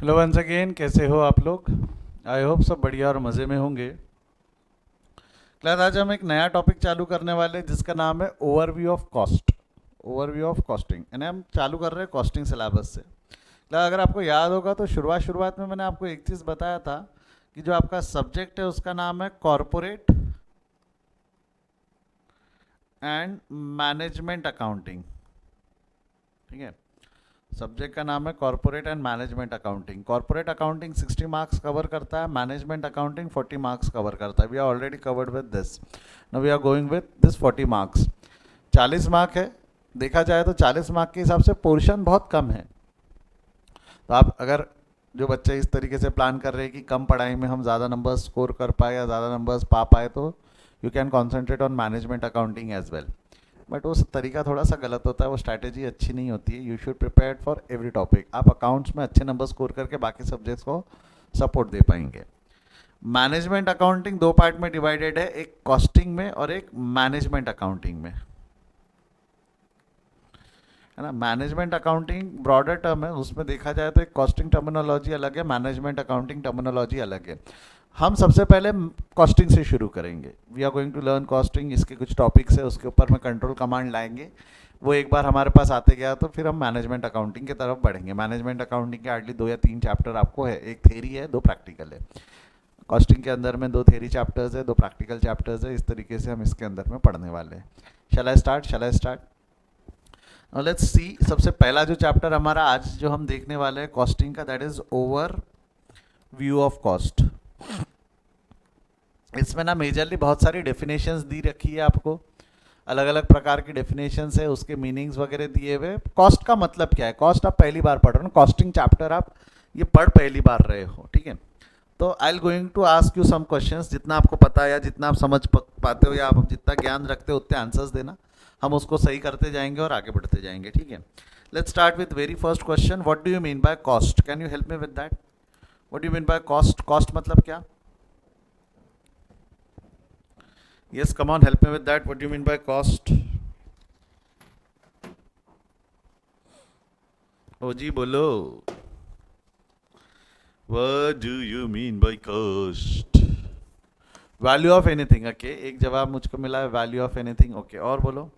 Hello once again, कैसे हो आप लोग? आई होप सब बढ़िया और मज़े में होंगे। क्लास, आज हम एक नया टॉपिक चालू करने वाले हैं जिसका नाम है overview of cost. Overview of costing यानी हम चालू कर रहे हैं कॉस्टिंग सिलेबस से। क्लास, अगर आपको याद होगा तो शुरुआत में मैंने आपको एक चीज़ बताया था कि जो आपका सब्जेक्ट है उसका नाम है कॉरपोरेट एंड मैनेजमेंट अकाउंटिंग। ठीक है, सब्जेक्ट का नाम है corporate and management accounting. Corporate accounting 60 marks cover करता है, मैनेजमेंट अकाउंटिंग 40 मार्क्स कवर करता है। We are already covered with this, now we are going with this 40 marks. 40 mark है, देखा जाए तो 40 मार्क के हिसाब से पोर्शन बहुत कम है। तो आप अगर जो बच्चे इस तरीके से प्लान कर रहे हैं कि कम पढ़ाई में हम ज़्यादा नंबर्स स्कोर कर पाए या ज़्यादा नंबर्स पा पाए, तो you can concentrate on management accounting as well. But वो तरीका थोड़ा सा गलत होता है, वो स्ट्रैटेजी अच्छी नहीं होती है। You should prepare for every topic. आप अकाउंट्स में अच्छे नंबर स्कोर करके बाकी सब्जेक्ट्स को सपोर्ट दे पाएंगे। मैनेजमेंट अकाउंटिंग दो पार्ट में डिवाइडेड है, एक कॉस्टिंग में और एक मैनेजमेंट अकाउंटिंग में, है ना। मैनेजमेंट अकाउंटिंग ब्रॉडर टर्म है, उसमें देखा जाए तो एक कॉस्टिंग टर्मिनोलॉजी अलग है, मैनेजमेंट अकाउंटिंग टर्मिनोलॉजी अलग है। हम सबसे पहले कॉस्टिंग से शुरू करेंगे। We are going to learn costing. इसके कुछ टॉपिक्स है, उसके ऊपर में कंट्रोल कमांड लाएंगे। वो एक बार हमारे पास आते गया तो फिर हम मैनेजमेंट अकाउंटिंग की तरफ बढ़ेंगे। मैनेजमेंट अकाउंटिंग के हार्डली 2 या 3 चैप्टर आपको है, एक थेरी है, 2 प्रैक्टिकल है। कॉस्टिंग के अंदर में 2 थेरी चैप्टर्स है, 2 प्रैक्टिकल चैप्टर्स है। इस तरीके से हम इसके अंदर में पढ़ने वाले हैं। शैल आई स्टार्ट? Let's see. सबसे पहला जो चैप्टर हमारा आज जो हम देखने वाले हैं कॉस्टिंग का, that is over view of cost. इसमें ना मेजरली बहुत सारी डेफिनेशंस दी रखी है आपको, अलग अलग प्रकार की डेफिनेशंस है, उसके मीनिंग्स वगैरह दिए हुए। कॉस्ट का मतलब क्या है, कॉस्ट आप पहली बार पढ़ रहे हो, कॉस्टिंग चैप्टर आप ये पढ़ पहली बार रहे हो, ठीक है। तो I'll going to ask you some questions. जितना आपको पता है या जितना आप समझ पाते हो या आप जितना ज्ञान रखते हो उतने आंसर्स देना। हम उसको सही करते जाएंगे और आगे बढ़ते जाएंगे, ठीक है। Let's start with very first question. What do you mean by cost? Can you help me with that? What do you mean by cost? Cost मतलब क्या? Yes, come on, help me with that. What do you mean by cost? Oh जी बोलो. What do you mean by cost? Value of anything. Okay, एक जवाब मुझको मिला है, value of anything. Okay, और बोलो।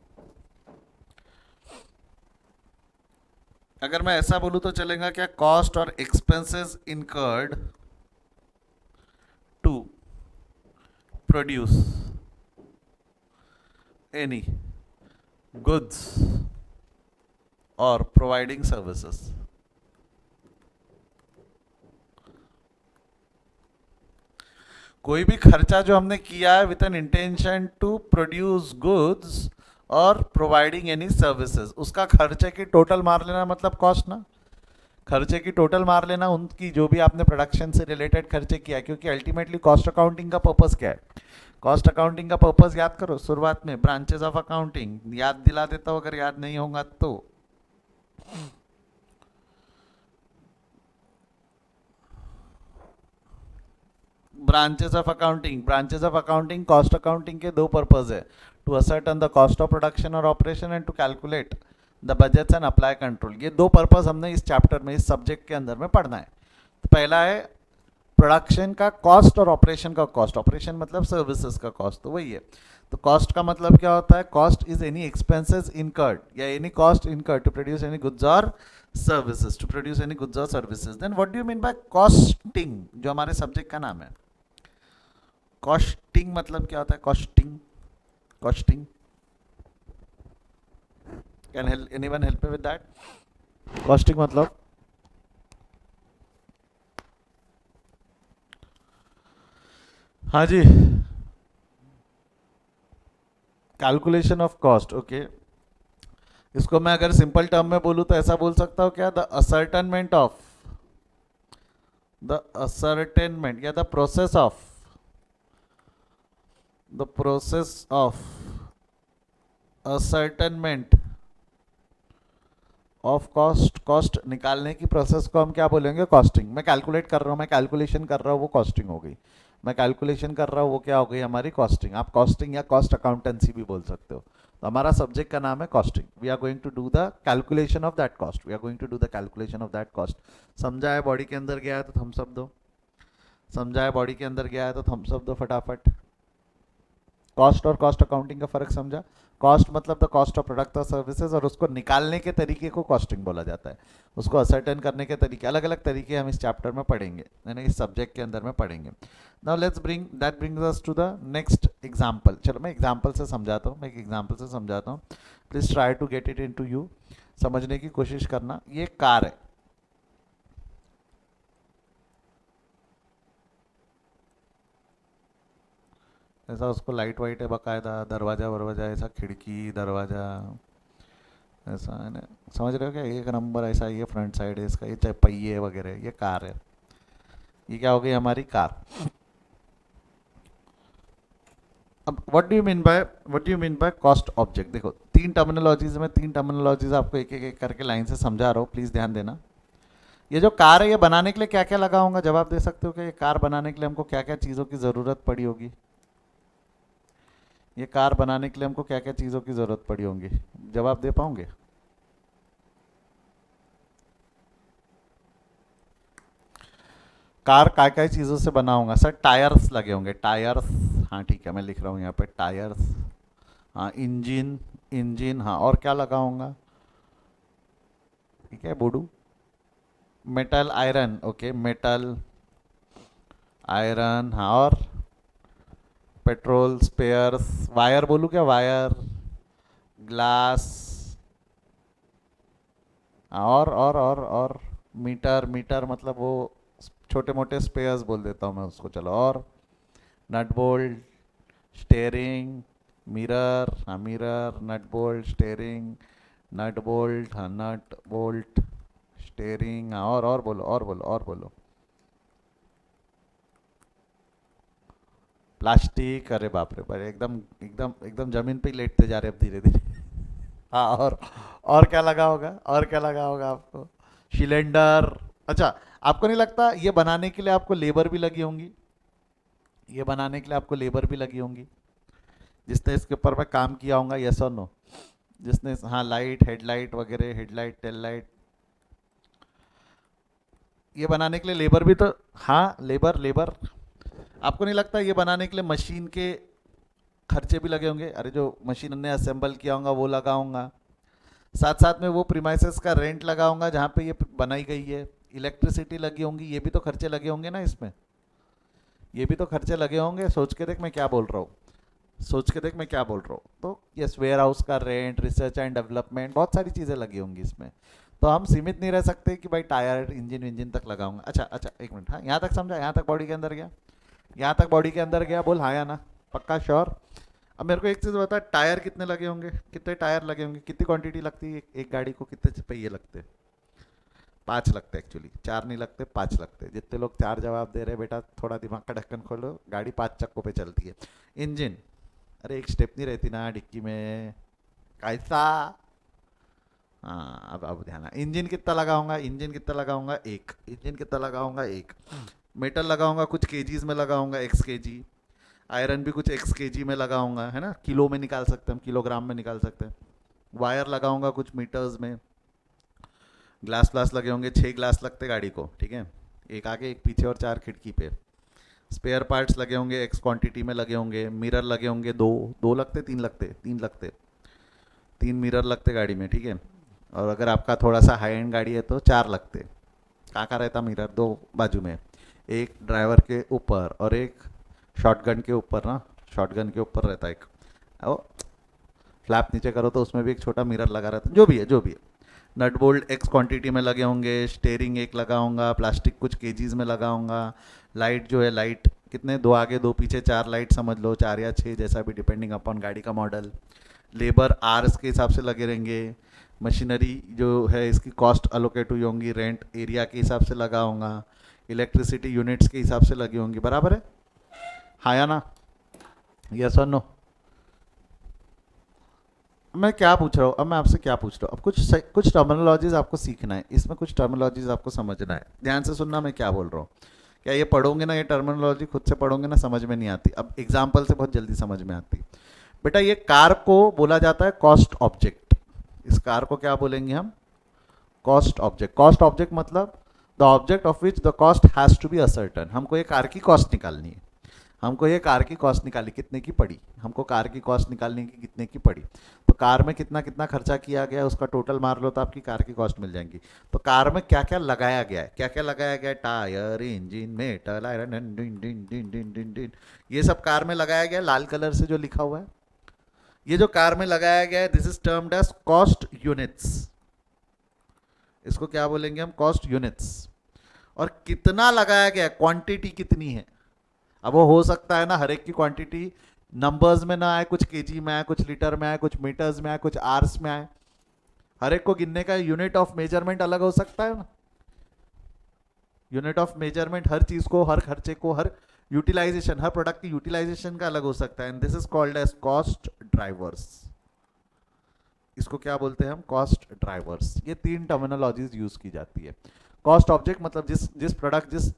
अगर मैं ऐसा बोलूँ तो चलेगा क्या? कॉस्ट और expenses incurred to produce any goods और प्रोवाइडिंग सर्विसेज। कोई भी खर्चा जो हमने किया है with an intention to produce goods और प्रोवाइडिंग एनी सर्विसेज, उसका खर्चे की टोटल मार लेना मतलब कॉस्ट ना। खर्चे की टोटल मार लेना, उनकी जो भी आपने प्रोडक्शन से रिलेटेड खर्चे किया है, क्योंकि अल्टीमेटली कॉस्ट अकाउंटिंग का पर्पस क्या है? कॉस्ट अकाउंटिंग का पर्पस याद करो शुरुआत में, ब्रांचेस ऑफ अकाउंटिंग याद दिला देता हूँ अगर याद नहीं होगा तो। Branches of accounting cost accounting के 2 पर्पज है, to ascertain the cost of production और operation and to calculate the budgets and apply control. ये 2 पर्पज हमने इस चैप्टर में, इस सब्जेक्ट के अंदर में पढ़ना है। तो पहला है प्रोडक्शन का कॉस्ट और ऑपरेशन का कॉस्ट। ऑपरेशन मतलब सर्विसेज का कॉस्ट, तो वही है। तो कॉस्ट का मतलब क्या होता है? Cost is any expenses incurred या any cost incurred to produce any goods और services, to produce any goods और services. Then what do you mean by costing, जो हमारे सब्जेक्ट का नाम है? कॉस्टिंग मतलब क्या होता है? Costing, costing, can anyone help me with that? Costing मतलब? हाँ जी, कैलकुलेशन ऑफ कॉस्ट। ओके, इसको मैं अगर सिंपल टर्म में बोलूँ तो ऐसा बोल सकता हूँ क्या? द असर्टेनमेंट या the process of ascertainment of cost. Cost निकालने की प्रोसेस को हम क्या बोलेंगे? कॉस्टिंग। मैं कैलकुलेट कर रहा हूँ, मैं कैलकुलेशन कर रहा हूँ, वो कॉस्टिंग हो गई। मैं कैलकुलेशन कर रहा हूँ, वो क्या हो गई? हमारी कॉस्टिंग। आप कॉस्टिंग या कॉस्ट अकाउंटेंसी भी बोल सकते हो। तो हमारा सब्जेक्ट का नाम है costing. We are going to do the calculation of that cost. We are going to do the calculation of that cost. समझा है? बॉडी के अंदर गया है तो थम्स अप दो. समझा है? बॉडी के अंदर गया है तो थम्स अप दो फटाफट. कॉस्ट और कॉस्ट अकाउंटिंग का फर्क समझा? कॉस्ट मतलब द कॉस्ट ऑफ प्रोडक्ट और सर्विसेज, और उसको निकालने के तरीके को कॉस्टिंग बोला जाता है. उसको असर्टेन करने के तरीके, अलग अलग तरीके हम इस चैप्टर में पढ़ेंगे, यानी इस सब्जेक्ट के अंदर में पढ़ेंगे. Now let's brings us to the next example. चलो मैं एग्जांपल से समझाता हूँ. मैं एक एग्जांपल से समझाता हूँ. Please try to get it into you. समझने की कोशिश करना. ये कार है. ऐसा उसको लाइट वाइट है बाकायदा, दरवाजा वरवाजा ऐसा, खिड़की दरवाजा ऐसा है ना. समझ रहे हो क्या? एक नंबर ऐसा. ये फ्रंट साइड है इसका, ये चाहे पहिए वगैरह. ये कार है. ये क्या हो गई हमारी कार. अब what do you mean by cost object. देखो तीन टर्मिनोलॉजीज में, तीन टर्मिनोलॉजीज आपको एक एक करके लाइन से समझा रहा हूँ. प्लीज ध्यान देना. ये जो कार है, ये बनाने के लिए क्या क्या लगा होगा? जवाब दे सकते हो कि ये कार बनाने के लिए हमको क्या क्या चीज़ों की ज़रूरत पड़ी होगी? ये कार बनाने के लिए हमको क्या क्या चीज़ों की ज़रूरत पड़ी होंगी? जवाब दे पाओगे? कार काय काय चीज़ों से बना होगा? सर टायर्स लगे होंगे. टायर्स, हाँ ठीक है, मैं लिख रहा हूँ यहाँ पे टायर्स. हाँ इंजन, इंजन. हाँ और क्या लगा होगा? ठीक है बूडू. Metal iron. Okay metal iron. हाँ और पेट्रोल स्पेयर्स. वायर बोलूँ क्या? Wire, glass. और मीटर. मीटर मतलब वो छोटे मोटे स्पेयर्स बोल देता हूँ मैं उसको. चलो और नट बोल्ट, स्टेयरिंग, मिरर. हाँ mirror, nut bolt, steering, nut bolt. हाँ नट बोल्ट, स्टेयरिंग. हाँ और बोलो, और बोलो. प्लास्टिक. अरे बाप रे बाप, एकदम एकदम एकदम जमीन पे ही लेटते जा रहे अब धीरे धीरे. हाँ और क्या लगा होगा? और क्या लगा होगा आपको? सिलेंडर. अच्छा, आपको नहीं लगता ये बनाने के लिए आपको लेबर भी लगी होंगी? ये बनाने के लिए आपको लेबर भी लगी होंगी, जिसने इसके ऊपर में काम किया होगा. यस और नो? जिसने, हाँ लाइट, हेडलाइट वगैरह, हेडलाइट टेल लाइट, ये बनाने के लिए लेबर भी तो. हाँ लेबर लेबर. आपको नहीं लगता ये बनाने के लिए मशीन के खर्चे भी लगे होंगे? अरे जो मशीन ने असेंबल किया होगा वो लगा होगा. साथ साथ में वो प्रीमाइसेस का रेंट लगा होगा जहाँ पे ये बनाई गई है. इलेक्ट्रिसिटी लगी होंगी. ये भी तो खर्चे लगे होंगे ना इसमें. ये भी तो खर्चे लगे होंगे. सोच के देख मैं क्या बोल रहा हूँ. सोच के देख मैं क्या बोल रहा हूँ. तो यस, वेयर हाउस का रेंट, रिसर्च एंड डेवलपमेंट, बहुत सारी चीज़ें लगी होंगी इसमें. तो हम सीमित नहीं रह सकते कि भाई टायर, इंजन इंजन तक लगाऊंगा. अच्छा अच्छा एक मिनट. हाँ यहाँ तक समझा? यहाँ तक बॉडी के अंदर गया? यहाँ तक बॉडी के अंदर गया? बोल हाँ या ना. पक्का श्योर? अब मेरे को एक चीज़ बता, टायर कितने लगे होंगे? कितने टायर लगे होंगे? कितनी क्वांटिटी लगती है एक गाड़ी को? कितने पहिए लगते हैं? 5 लगते हैं एक्चुअली. 4 नहीं लगते, 5 लगते हैं. जितने लोग 4 जवाब दे रहे हैं बेटा, थोड़ा दिमाग का ढक्कन खोलो. गाड़ी 5 चक्कों पे चलती है. इंजन, अरे एक स्टेप नहीं रहती ना डिक्की में? कैसा? हाँ अब ध्यान. इंजन कितना लगाऊंगा? इंजन कितना लगाऊंगा? एक. इंजन कितना लगाऊंगा? एक. मेटल लगाऊंगा कुछ केजीज में लगाऊंगा, एक्स केजी. आयरन भी कुछ एक्स केजी में लगाऊंगा, है ना. किलो में निकाल सकते हैं हम, किलोग्राम में निकाल सकते हैं. वायर लगाऊंगा कुछ मीटर्स में. ग्लास व्लास लगे होंगे. 6 ग्लास लगते गाड़ी को, ठीक है. एक आगे एक पीछे और 4 खिड़की पे. स्पेयर पार्ट्स लगे होंगे, एक्स क्वांटिटी में लगे होंगे. मिरर लगे होंगे. दो लगते, 3 लगते, 3 लगते. 3 मिरर लगते गाड़ी में, ठीक है. और अगर आपका थोड़ा सा हाई एंड गाड़ी है तो 4 लगते. कहाँ कहाँ रहता मिरर? 2 बाजू में. एक ड्राइवर के ऊपर और एक शॉटगन के ऊपर ना. शॉटगन के ऊपर रहता है एक. ओ फ्लैप नीचे करो तो उसमें भी एक छोटा मिरर लगा रहता है. जो भी है जो भी है. नट बोल्ट एक्स क्वांटिटी में लगे होंगे. स्टेयरिंग एक लगा होगा. प्लास्टिक कुछ केजीज में लगा होगा. लाइट जो है, लाइट कितने? 2 आगे 2 पीछे, 4 लाइट समझ लो, 4 या 6 जैसा भी, डिपेंडिंग अपॉन गाड़ी का मॉडल. लेबर आर्स के हिसाब से लगे रहेंगे. मशीनरी जो है इसकी कॉस्ट अलोकेट हुई होंगी, रेंट एरिया के हिसाब से लगा होगा. इलेक्ट्रिसिटी यूनिट्स के हिसाब से लगी होंगी. बराबर है? हाँ या ना? यस और नो? मैं क्या पूछ रहा हूँ अब? मैं आपसे क्या पूछ रहा हूँ अब? कुछ टर्मिनोलॉजीज आपको सीखना है. इसमें कुछ टर्मिनोलॉजीज आपको समझना है. ध्यान से सुनना मैं क्या बोल रहा हूँ. क्या ये पढ़ोगे ना, ये टर्मिनोलॉजी खुद से पढ़ोगे ना, समझ में नहीं आती. अब एग्जाम्पल से बहुत जल्दी समझ में आती. बेटा ये कार को बोला जाता है कॉस्ट ऑब्जेक्ट। इस कार को क्या बोलेंगे हम? Cost object. कॉस्ट ऑब्जेक्ट मतलब the object of which the cost has to be ascertained. हमको ये कार की कॉस्ट निकालनी है, हमको ये कार की कॉस्ट निकाली कितने की पड़ी, हमको कार की कॉस्ट निकालने की कितने की पड़ी। तो कार में कितना कितना खर्चा किया गया उसका टोटल मार लो तो आपकी कार की कॉस्ट मिल जाएगी। तो कार में क्या क्या लगाया गया है, क्या क्या लगाया गया है, टायर, इंजन, मेटल, आयरन, डिन डिन डिन डिन डिन डिन, ये सब कार में लगाया गया है, लाल कलर से जो लिखा हुआ है। ये जो कार में लगाया गया है this is termed as cost units. इसको क्या बोलेंगे हम? Cost units. और कितना लगाया गया है, क्वांटिटी कितनी है। अब वो हो सकता है ना हर एक की क्वांटिटी नंबर्स में ना आए, कुछ केजी में आए, कुछ लीटर में आए, कुछ मीटर्स में आए, कुछ आर्स में आए। हर एक को गिनने का यूनिट ऑफ मेजरमेंट अलग हो सकता है ना। यूनिट ऑफ मेजरमेंट हर चीज को, हर खर्चे को, हर यूटिलाइजेशन, हर प्रोडक्ट की यूटिलाइजेशन का अलग हो सकता है। And this is called as cost drivers. इसको क्या बोलते हैं हम? Cost drivers. ये तीन टर्मिनोलॉजीज यूज की जाती है। कॉस्ट ऑब्जेक्ट मतलब जिस जिस प्रोडक्ट, जिस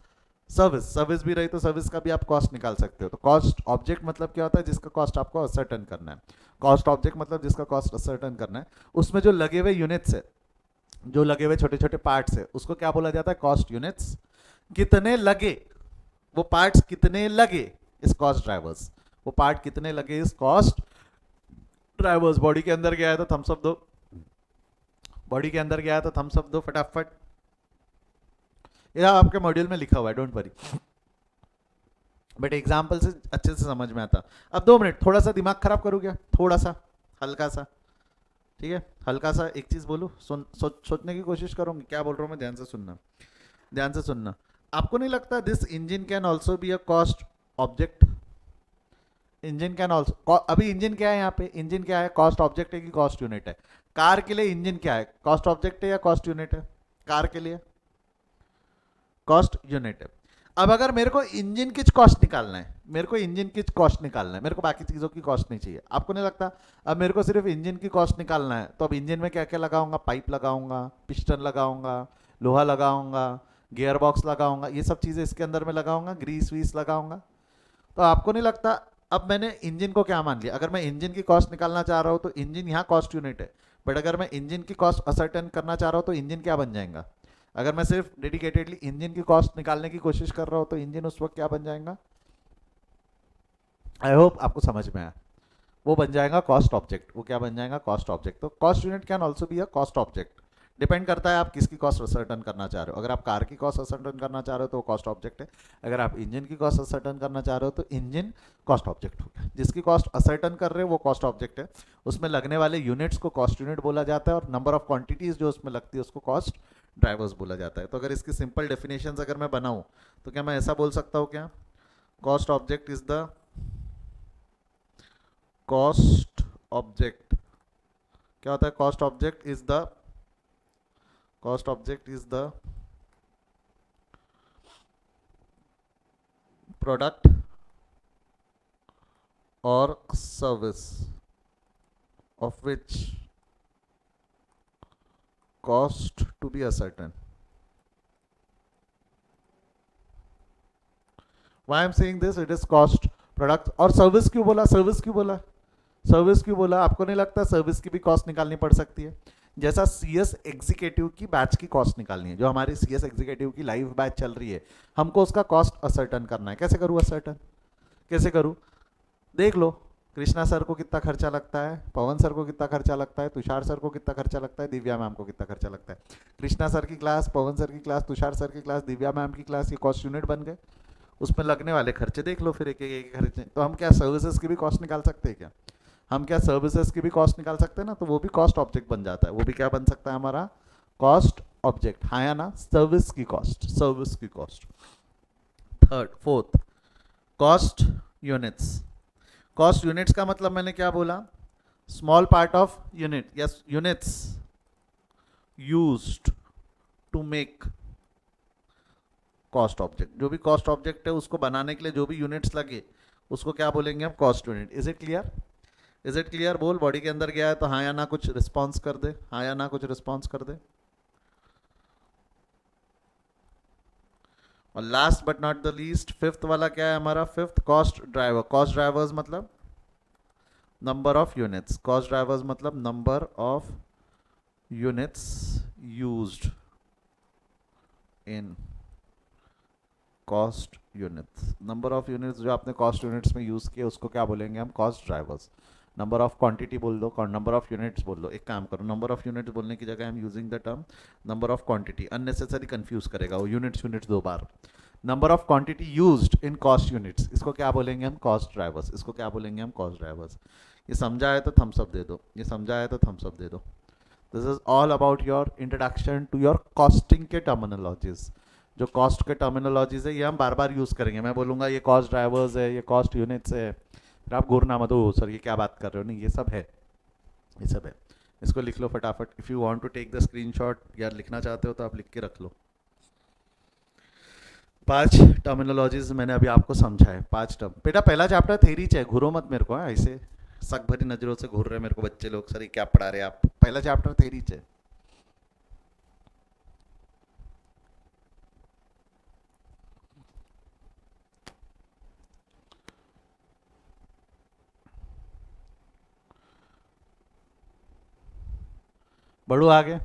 सर्विस, सर्विस भी रही तो सर्विस का भी आप कॉस्ट निकाल सकते हो। तो कॉस्ट ऑब्जेक्ट मतलब क्या होता है? जिसका कॉस्ट आपको असर्टन करना है। कॉस्ट ऑब्जेक्ट मतलब जिसका कॉस्ट असर्टन करना है, उसमें जो लगे हुए यूनिट्स है, जो लगे हुए छोटे छोटे पार्ट्स है, उसको क्या बोला जाता है? Cost units. कितने लगे, वो पार्ट्स कितने लगे इस कॉस्ट ड्राइवर्स, वो पार्ट कितने लगे इस कॉस्ट ड्राइवर्स। बॉडी के अंदर गया है तो थम्स अप दो, बॉडी के अंदर गया है तो थम्स अप दो फटाफट। ये आपके मॉड्यूल में लिखा हुआ है, डोंट वरी, बट एग्जाम्पल से अच्छे से समझ में आता। अब 2 मिनट थोड़ा सा दिमाग खराब करूँ क्या? थोड़ा सा, हल्का सा, ठीक है, हल्का सा। एक चीज बोलूँ, सोचने की कोशिश करूंगी, क्या बोल रहा हूँ मैं, ध्यान से सुनना, ध्यान से सुनना। आपको नहीं लगता this engine can also be a cost object? Engine can also, अभी इंजन क्या है यहाँ पे? इंजन क्या है? कॉस्ट ऑब्जेक्ट है कि कॉस्ट यूनिट है? कार के लिए इंजन क्या है? कॉस्ट ऑब्जेक्ट है या कॉस्ट यूनिट है? कार के लिए कॉस्ट यूनिट है। अब अगर मेरे को इंजन की कॉस्ट निकालना है, मेरे को इंजन की कॉस्ट निकालना है, मेरे को बाकी चीज़ों की कॉस्ट नहीं चाहिए, आपको नहीं लगता? अब मेरे को सिर्फ इंजन की कॉस्ट निकालना है, तो अब इंजन में क्या क्या लगाऊंगा? पाइप लगाऊंगा, पिस्टन लगाऊंगा, लोहा लगाऊंगा, गियर बॉक्स लगाऊंगा, ये सब चीज़ें इसके अंदर में लगाऊंगा, ग्रीस वीस लगाऊंगा। तो आपको नहीं लगता अब मैंने इंजन को क्या मान लिया? अगर मैं इंजन की कॉस्ट निकालना चाह रहा हूँ तो इंजन यहाँ कॉस्ट यूनिट है, बट अगर मैं इंजन की कॉस्ट असर्टन करना चाह रहा हूँ तो इंजन क्या बन जाएगा? अगर मैं सिर्फ डेडिकेटेडली इंजन की कॉस्ट निकालने की कोशिश कर रहा हूँ तो इंजन उस वक्त क्या बन जाएगा? आई होप आपको समझ में आया। वो बन जाएगा कॉस्ट ऑब्जेक्ट। वो क्या बन जाएगा? Cost object. तो cost unit can also be a cost object. Depend करता है आप किसकी कॉस्ट असर्टन करना चाह रहे हो। अगर आप कार की कॉस्ट असर्टन करना चाह रहे हो तो वो कॉस्ट ऑब्जेक्ट है। अगर आप इंजन की कॉस्ट असर्टन करना चाह रहे हो तो इंजन कॉस्ट ऑब्जेक्ट हो गया। जिसकी कॉस्ट असर्टन कर रहे हो वो कॉस्ट ऑब्जेक्ट है। उसमें लगने वाले यूनिट्स को कॉस्ट यूनिट बोला जाता है और नंबर ऑफ क्वांटिटीज जो उसमें लगती है उसको कॉस्ट ड्राइवर्स बोला जाता है। तो अगर इसकी सिंपल डेफिनेशन अगर मैं बनाऊँ तो क्या मैं ऐसा बोल सकता हूँ क्या? Cost object is the cost object, क्या होता है? Cost object is the, cost object is the product और service of which cost to be ascertained. Why I am saying this? It is cost, product और service क्यों बोला? Service क्यों बोला? Service क्यों बोला? आपको नहीं लगता सर्विस की भी कॉस्ट निकालनी पड़ सकती है? जैसा सीएस एग्जीक्यूटिव की बैच की कॉस्ट निकालनी है, जो हमारी सीएस एग्जीक्यूटिव की लाइव बैच चल रही है, हमको उसका कॉस्ट असर्टन करना है। कैसे करूँ असर्टन? कैसे करूँ? देख लो, कृष्णा सर को कितना खर्चा लगता है, पवन सर को कितना खर्चा लगता है, तुषार सर को कितना खर्चा लगता है, दिव्या मैम को कितना खर्चा लगता है। कृष्णा सर की क्लास, पवन सर की क्लास, तुषार सर की क्लास, दिव्या मैम की क्लास, ये कॉस्ट यूनिट बन गए। उसमें लगने वाले खर्चे देख लो, फिर एक एक खर्चे। तो हम क्या सर्विसेज की भी कॉस्ट निकाल सकते हैं क्या? हम क्या सर्विसेज की भी कॉस्ट निकाल सकते हैं ना? तो वो भी कॉस्ट ऑब्जेक्ट बन जाता है। वो भी क्या बन सकता है हमारा? Cost object. हाँ या ना? सर्विस की कॉस्ट, सर्विस की cost. Third, fourth, cost units. Cost units का मतलब मैंने क्या बोला? Small part of unit, yes, units used to make cost object. जो भी कॉस्ट ऑब्जेक्ट है उसको बनाने के लिए जो भी यूनिट्स लगे उसको क्या बोलेंगे हम? Cost unit. Is it clear? Is it clear? बोल, बॉडी के अंदर गया है तो हाँ या ना कुछ रिस्पॉन्स कर दे, हाँ या ना कुछ रिस्पॉन्स कर दे। और last but not the least, fifth वाला क्या है हमारा? Fifth, cost driver. Cost drivers मतलब number of units, cost drivers मतलब number of units used in cost units. Number of units जो आपने कॉस्ट यूनिट्स में यूज़ किए उसको क्या बोलेंगे हम, cost drivers. Number of quantity बोल दो, नंबर ऑफ यूनिट्स बोल लो। एक काम करो, नंबर ऑफ यूनिट्स बोलने की जगह हम using the term number of quantity, unnecessary confuse करेगा वो, यूनिट्स यूनिट्स दो बार। Number of quantity used in cost units, इसको क्या बोलेंगे हम, कॉस्ट ड्राइवर्स। इसको क्या बोलेंगे हम, कॉस्ट ड्राइवर्स। ये समझा है तो थम्स अप दे दो, ये समझा है तो थम्स अप दे दो। This is all about your introduction to your costing के टर्मिनोलॉजीज। जो कॉस्ट के टर्मिनोलॉजीज है ये हम बार बार यूज़ करेंगे। मैं बोलूँगा ये कॉस्ट ड्राइवर्स है, ये कॉस्ट यूनिट्स है, फिर आप घूरना मत, हो सर ये क्या बात कर रहे हो, नहीं ये सब है, ये सब है। इसको लिख लो फटाफट। If you want to take the screenshot या लिखना चाहते हो तो आप लिख के रख लो। 5 टर्मिनोलॉजीज मैंने अभी आपको समझा है, 5 टर्म। बेटा पहला चैप्टर थेरी है, घूरो मत मेरे को, ऐसे शक भरी नजरों से घूर रहे हैं मेरे को बच्चे लोग, सर ये क्या पढ़ा रहे हैं आप। पहला चैप्टर थेरी है। बढ़ो आगे।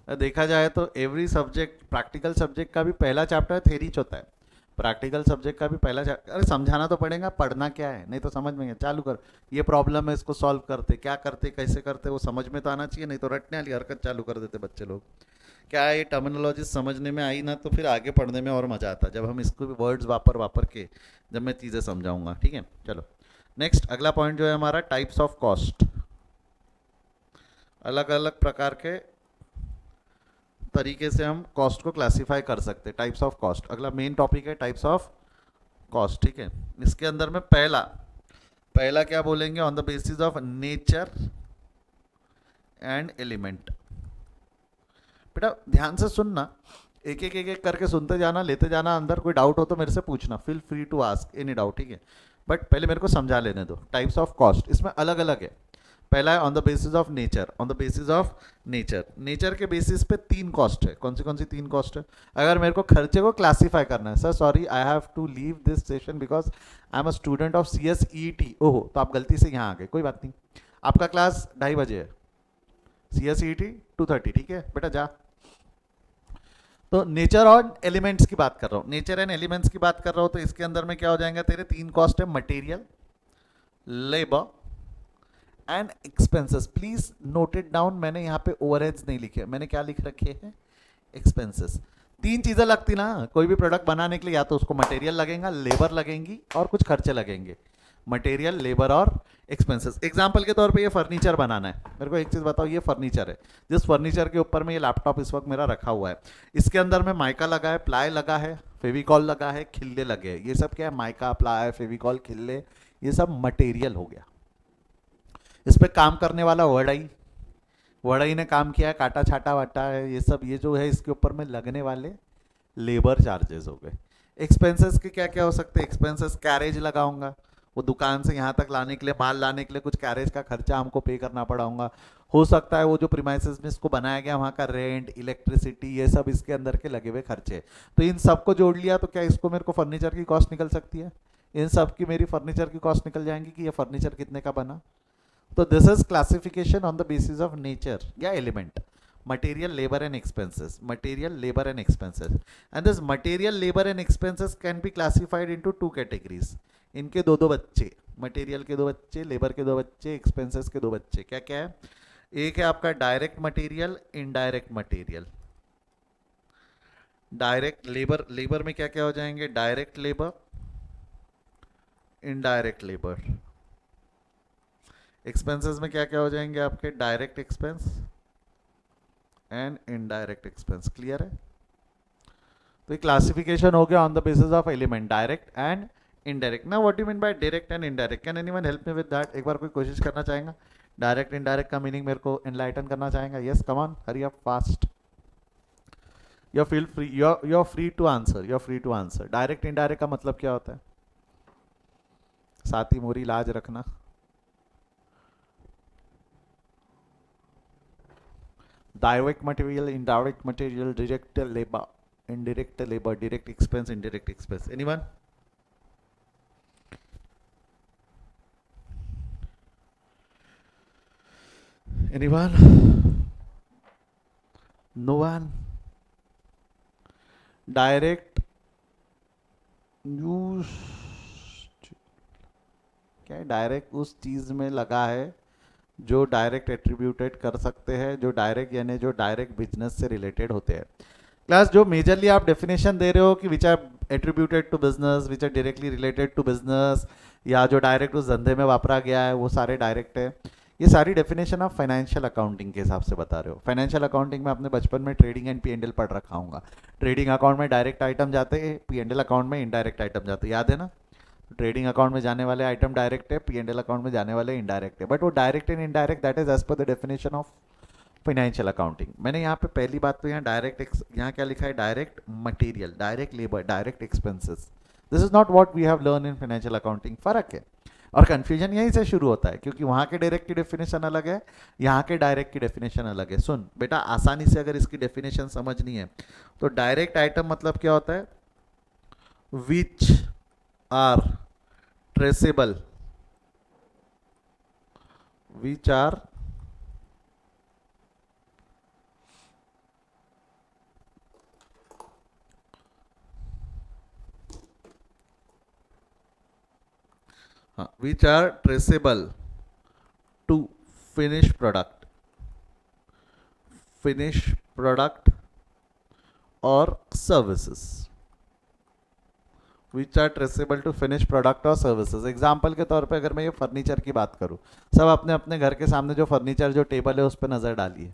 देखा जाए तो एवरी सब्जेक्ट, प्रैक्टिकल सब्जेक्ट का भी पहला चैप्टर थेरी होता है। प्रैक्टिकल सब्जेक्ट का भी पहला चैप्टर, अरे समझाना तो पड़ेगा, पढ़ना क्या है, नहीं तो समझ में नहीं। चालू कर, ये प्रॉब्लम है, इसको सॉल्व करते, क्या करते, कैसे करते, वो समझ में तो आना चाहिए, नहीं तो रटने वाली हरकत चालू कर देते बच्चे लोग। क्या है, ये टर्मिनोलॉजी समझने में आई ना तो फिर आगे पढ़ने में और मज़ा आता, जब हम इसको भी वर्ड्स वापर वापर के जब मैं चीज़ें समझाऊंगा। ठीक है, चलो नेक्स्ट अगला पॉइंट जो है हमारा, टाइप्स ऑफ कॉस्ट। अलग अलग प्रकार के तरीके से हम कॉस्ट को क्लासिफाई कर सकते हैं, टाइप्स ऑफ कॉस्ट। अगला मेन टॉपिक है टाइप्स ऑफ कॉस्ट। ठीक है, इसके अंदर में पहला पहला क्या बोलेंगे, on the basis of nature and element. बेटा ध्यान से सुनना, एक एक करके सुनते जाना, लेते जाना, अंदर कोई डाउट हो तो मेरे से पूछना, feel free to ask any doubt. ठीक है, बट पहले मेरे को समझा लेने दो। टाइप्स ऑफ कॉस्ट इसमें अलग अलग है। पहला है on the basis of nature. On the basis of nature, nature के बेसिस पे 3 कॉस्ट है। कौन सी 3 कॉस्ट है। अगर मेरे को खर्चे को क्लासीफाई करना है, sir sorry I have to leave this session because I am a student of CSET, ओहो तो आप गलती से यहाँ आ गए, कोई बात नहीं, आपका क्लास 2:30 है, CSET 2:30। ठीक है बेटा जा। तो नेचर और एलिमेंट्स की बात कर रहा हूँ, नेचर एंड एलिमेंट्स की बात कर रहा हूँ, तो इसके अंदर में क्या हो जाएगा, तेरे 3 कॉस्ट है, material, labour and expenses. Please note it down, मैंने यहाँ पे ओवरहेड्स नहीं लिखे, मैंने क्या लिख रखे हैं, एक्सपेंसेस। 3 चीजें लगती ना कोई भी प्रोडक्ट बनाने के लिए, या तो उसको मटेरियल लगेगा, लेबर लगेंगी और कुछ खर्चे लगेंगे। मटेरियल, लेबर और एक्सपेंसेस। एग्जाम्पल के तौर पे ये फर्नीचर बनाना है, मेरे को एक चीज़ बताओ, ये फर्नीचर है, जिस फर्नीचर के ऊपर में ये लैपटॉप इस वक्त मेरा रखा हुआ है, इसके अंदर में माइका लगा है, प्लाई लगा है, फेविकॉल लगा है, खिल्ले लगे हैं। ये सब क्या है, माइका, प्लाई, फेविकॉल, खिल्ले, ये सब मटेरियल हो गया। इस पर काम करने वाला वड़ई, वड़ई ने काम किया है, काटा छाटा वाटा है, ये सब, ये जो है इसके ऊपर में लगने वाले लेबर चार्जेस हो गए। एक्सपेंसेस के क्या क्या हो सकते हैं, एक्सपेंसेस कैरेज लगाऊंगा, वो दुकान से यहाँ तक लाने के लिए, माल लाने के लिए कुछ कैरेज का खर्चा हमको पे करना पड़ाऊंगा। हो सकता है वो जो प्रीमाइसेस में इसको बनाया गया वहाँ का रेंट, इलेक्ट्रिसिटी, ये सब इसके अंदर के लगे हुए खर्चे। तो इन सबको जोड़ लिया तो क्या इसको मेरे को फर्नीचर की कॉस्ट निकल सकती है, इन सब की मेरी फर्नीचर की कॉस्ट निकल जाएंगी कि ये फर्नीचर कितने का बना। तो this is classification on the basis of nature या element, material, labor and expenses, material, labor and expenses, and this material, labor and expenses can be classified into 2 categories। इनके दो दो बच्चे, मटेरियल के 2 बच्चे, लेबर के 2 बच्चे, एक्सपेंसेस के 2 बच्चे। क्या क्या है, एक है आपका direct material, indirect material. Direct labour, labour में क्या क्या हो जाएंगे, direct labour, indirect labour. Expenses में क्या क्या हो जाएंगे आपके, direct expense and indirect expense. Clear है, तो ये क्लासिफिकेशन हो गया on the basis of element, direct and indirect. ना what you mean by direct and indirect, can anyone help me with that. एक बार कोई कोशिश करना चाहेगा, डायरेक्ट इनडायरेक्ट का मीनिंग मेरे को एनलाइटन करना चाहेगा। Yes come on, hurry up fast, you feel free, you free to answer, you free to answer. Direct indirect का मतलब क्या होता है, साथी मोरी लाज रखना। Direct material, indirect material, direct labour, indirect labor, direct expense, indirect expense. Anyone? Anyone? No one? Direct use क्या है? डायरेक्ट उस चीज में लगा है जो डायरेक्ट एट्रीब्यूटेड कर सकते हैं, जो डायरेक्ट यानी जो डायरेक्ट बिजनेस से रिलेटेड होते हैं। क्लास जो मेजरली आप डेफिनेशन दे रहे हो कि which are attributed to business, which are directly related to business, या जो डायरेक्ट उस धंधे में वापरा गया है वो सारे डायरेक्ट है। ये सारी डेफिनेशन आप फाइनेंशियल अकाउंटिंग के हिसाब से बता रहे हो। फाइनेंशियल अकाउंटिंग में आपने बचपन में trading and P and L पढ़ रखा होगा। ट्रेडिंग अकाउंट में डायरेक्ट आइटम जाते हैं, पी एंड एल अकाउंट में इनडायरेक्ट आइटम जाते हैं, याद है ना? ट्रेडिंग अकाउंट में जाने वाले आइटम डायरेक्ट है, पी एंड एल अकाउंट में जाने वाले इनडायरेक्ट है, बट वो direct and indirect that is as per the definition of financial accounting. मैंने यहाँ पे पहली बात तो यहाँ डायरेक्ट, यहाँ क्या लिखा है? Direct material, direct labour, direct expenses. This is not what we have learn in financial accounting. फर्क है, और कंफ्यूजन यहीं से शुरू होता है, क्योंकि वहाँ के डायरेक्ट की डेफिनेशन अलग है, यहाँ के डायरेक्ट की डेफिनेशन अलग है। सुन बेटा, आसानी से अगर इसकी डेफिनेशन समझनी है तो डायरेक्ट आइटम मतलब क्या होता है? Which are traceable, which are which are traceable to finished product, finished product or services, which are traceable to finished product or services। Example के तौर पे अगर मैं ये फर्नीचर की बात करूँ, सब अपने अपने घर के सामने जो फर्नीचर, जो टेबल है उस पर नज़र डालिए,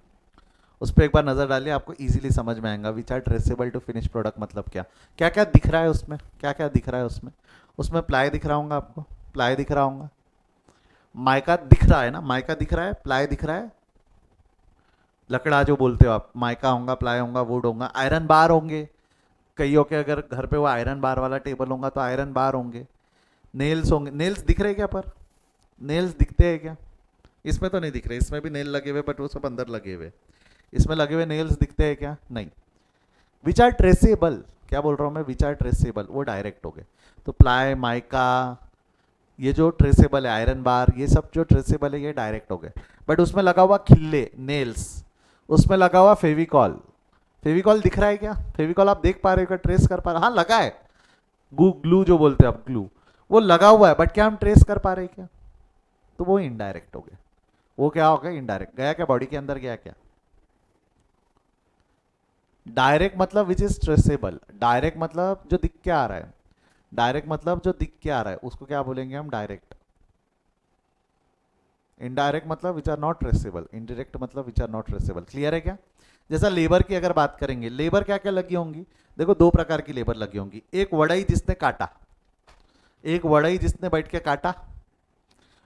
उस पर एक बार नज़र डालिए, आपको इजीली समझ में आएगा which are traceable to finish product मतलब क्या। क्या क्या दिख रहा है उसमें? क्या क्या दिख रहा है उसमें? उसमें प्लाई दिख रहा होगा आपको, प्लाई दिख रहा होगा, माइका दिख रहा है ना, माइका दिख रहा है, प्लाई दिख रहा है, लकड़ा जो बोलते हो आप, माइका होगा, प्लाई होगा, वुड होगा, आयरन बार होंगे, कईयों के अगर घर पे वो आयरन बार वाला टेबल होगा तो आयरन बार होंगे, नेल्स होंगे। नेल्स दिख रहे क्या? पर नेल्स दिखते हैं क्या? इसमें तो नहीं दिख रहे, इसमें भी नेल लगे हुए बट वो सब अंदर लगे हुए। इसमें लगे हुए नेल्स दिखते हैं क्या? नहीं। विच आर ट्रेसेबल, क्या बोल रहा हूँ मैं? विच आर ट्रेसेबल, वो डायरेक्ट हो गए। तो प्लाई, माइका, ये जो ट्रेसेबल है, आयरन बार, ये सब जो ट्रेसेबल है ये डायरेक्ट हो गए। बट उसमें लगा हुआ खिल्ले, नेल्स, उसमें लगा हुआ फेविकॉल, फेविकॉल दिख रहा है क्या? फेविकॉल आप देख पा रहे हो क्या? ट्रेस कर पा रहे? हाँ लगा है, ग्लू जो बोलते हैं आप, ग्लू, वो लगा हुआ है, बट क्या हम ट्रेस कर पा रहे हैं क्या? तो वो इनडायरेक्ट हो गए। वो क्या हो गया? इनडायरेक्ट। गया क्या? बॉडी के अंदर गया क्या? डायरेक्ट मतलब विच इज ट्रेसेबल, डायरेक्ट मतलब जो दिख के आ रहा है, डायरेक्ट मतलब जो दिख के आ रहा है उसको क्या बोलेंगे हम? डायरेक्ट। इनडायरेक्ट मतलब which are not traceable, indirect मतलब which are not traceable. Clear है क्या? जैसा लेबर की अगर बात करेंगे, लेबर क्या क्या लगी होंगी? देखो दो प्रकार की लेबर लगी होंगी, एक वड़ई जिसने काटा, एक वड़ई जिसने बैठ के काटा,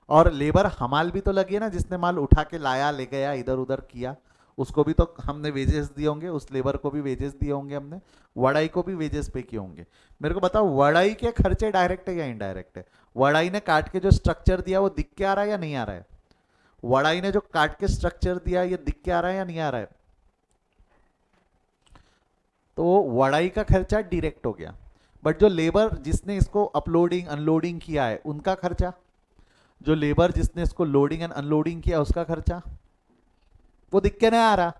और लेबर हमाल भी तो लगी है ना, जिसने माल उठा के लाया, ले गया, इधर उधर किया, उसको भी तो हमने वेजेस दिए होंगे, उस लेबर को भी वेजेस दिए होंगे हमने, वड़ाई को भी वेजेस पे किए होंगे। मेरे को बताओ, वड़ाई के खर्चे डायरेक्ट है या इनडायरेक्ट है? वड़ाई ने काट के जो स्ट्रक्चर दिया वो दिख के आ रहा है या नहीं आ रहा है? वड़ाई ने जो काट के स्ट्रक्चर दिया ये दिख के आ रहा है या नहीं आ रहा है? तो वड़ाई का खर्चा डायरेक्ट हो गया। बट जो लेबर जिसने इसको अपलोडिंग अनलोडिंग किया है उनका खर्चा, जो लेबर जिसने इसको लोडिंग एंड अनलोडिंग किया उसका खर्चा, वो दिख के नहीं आ रहा,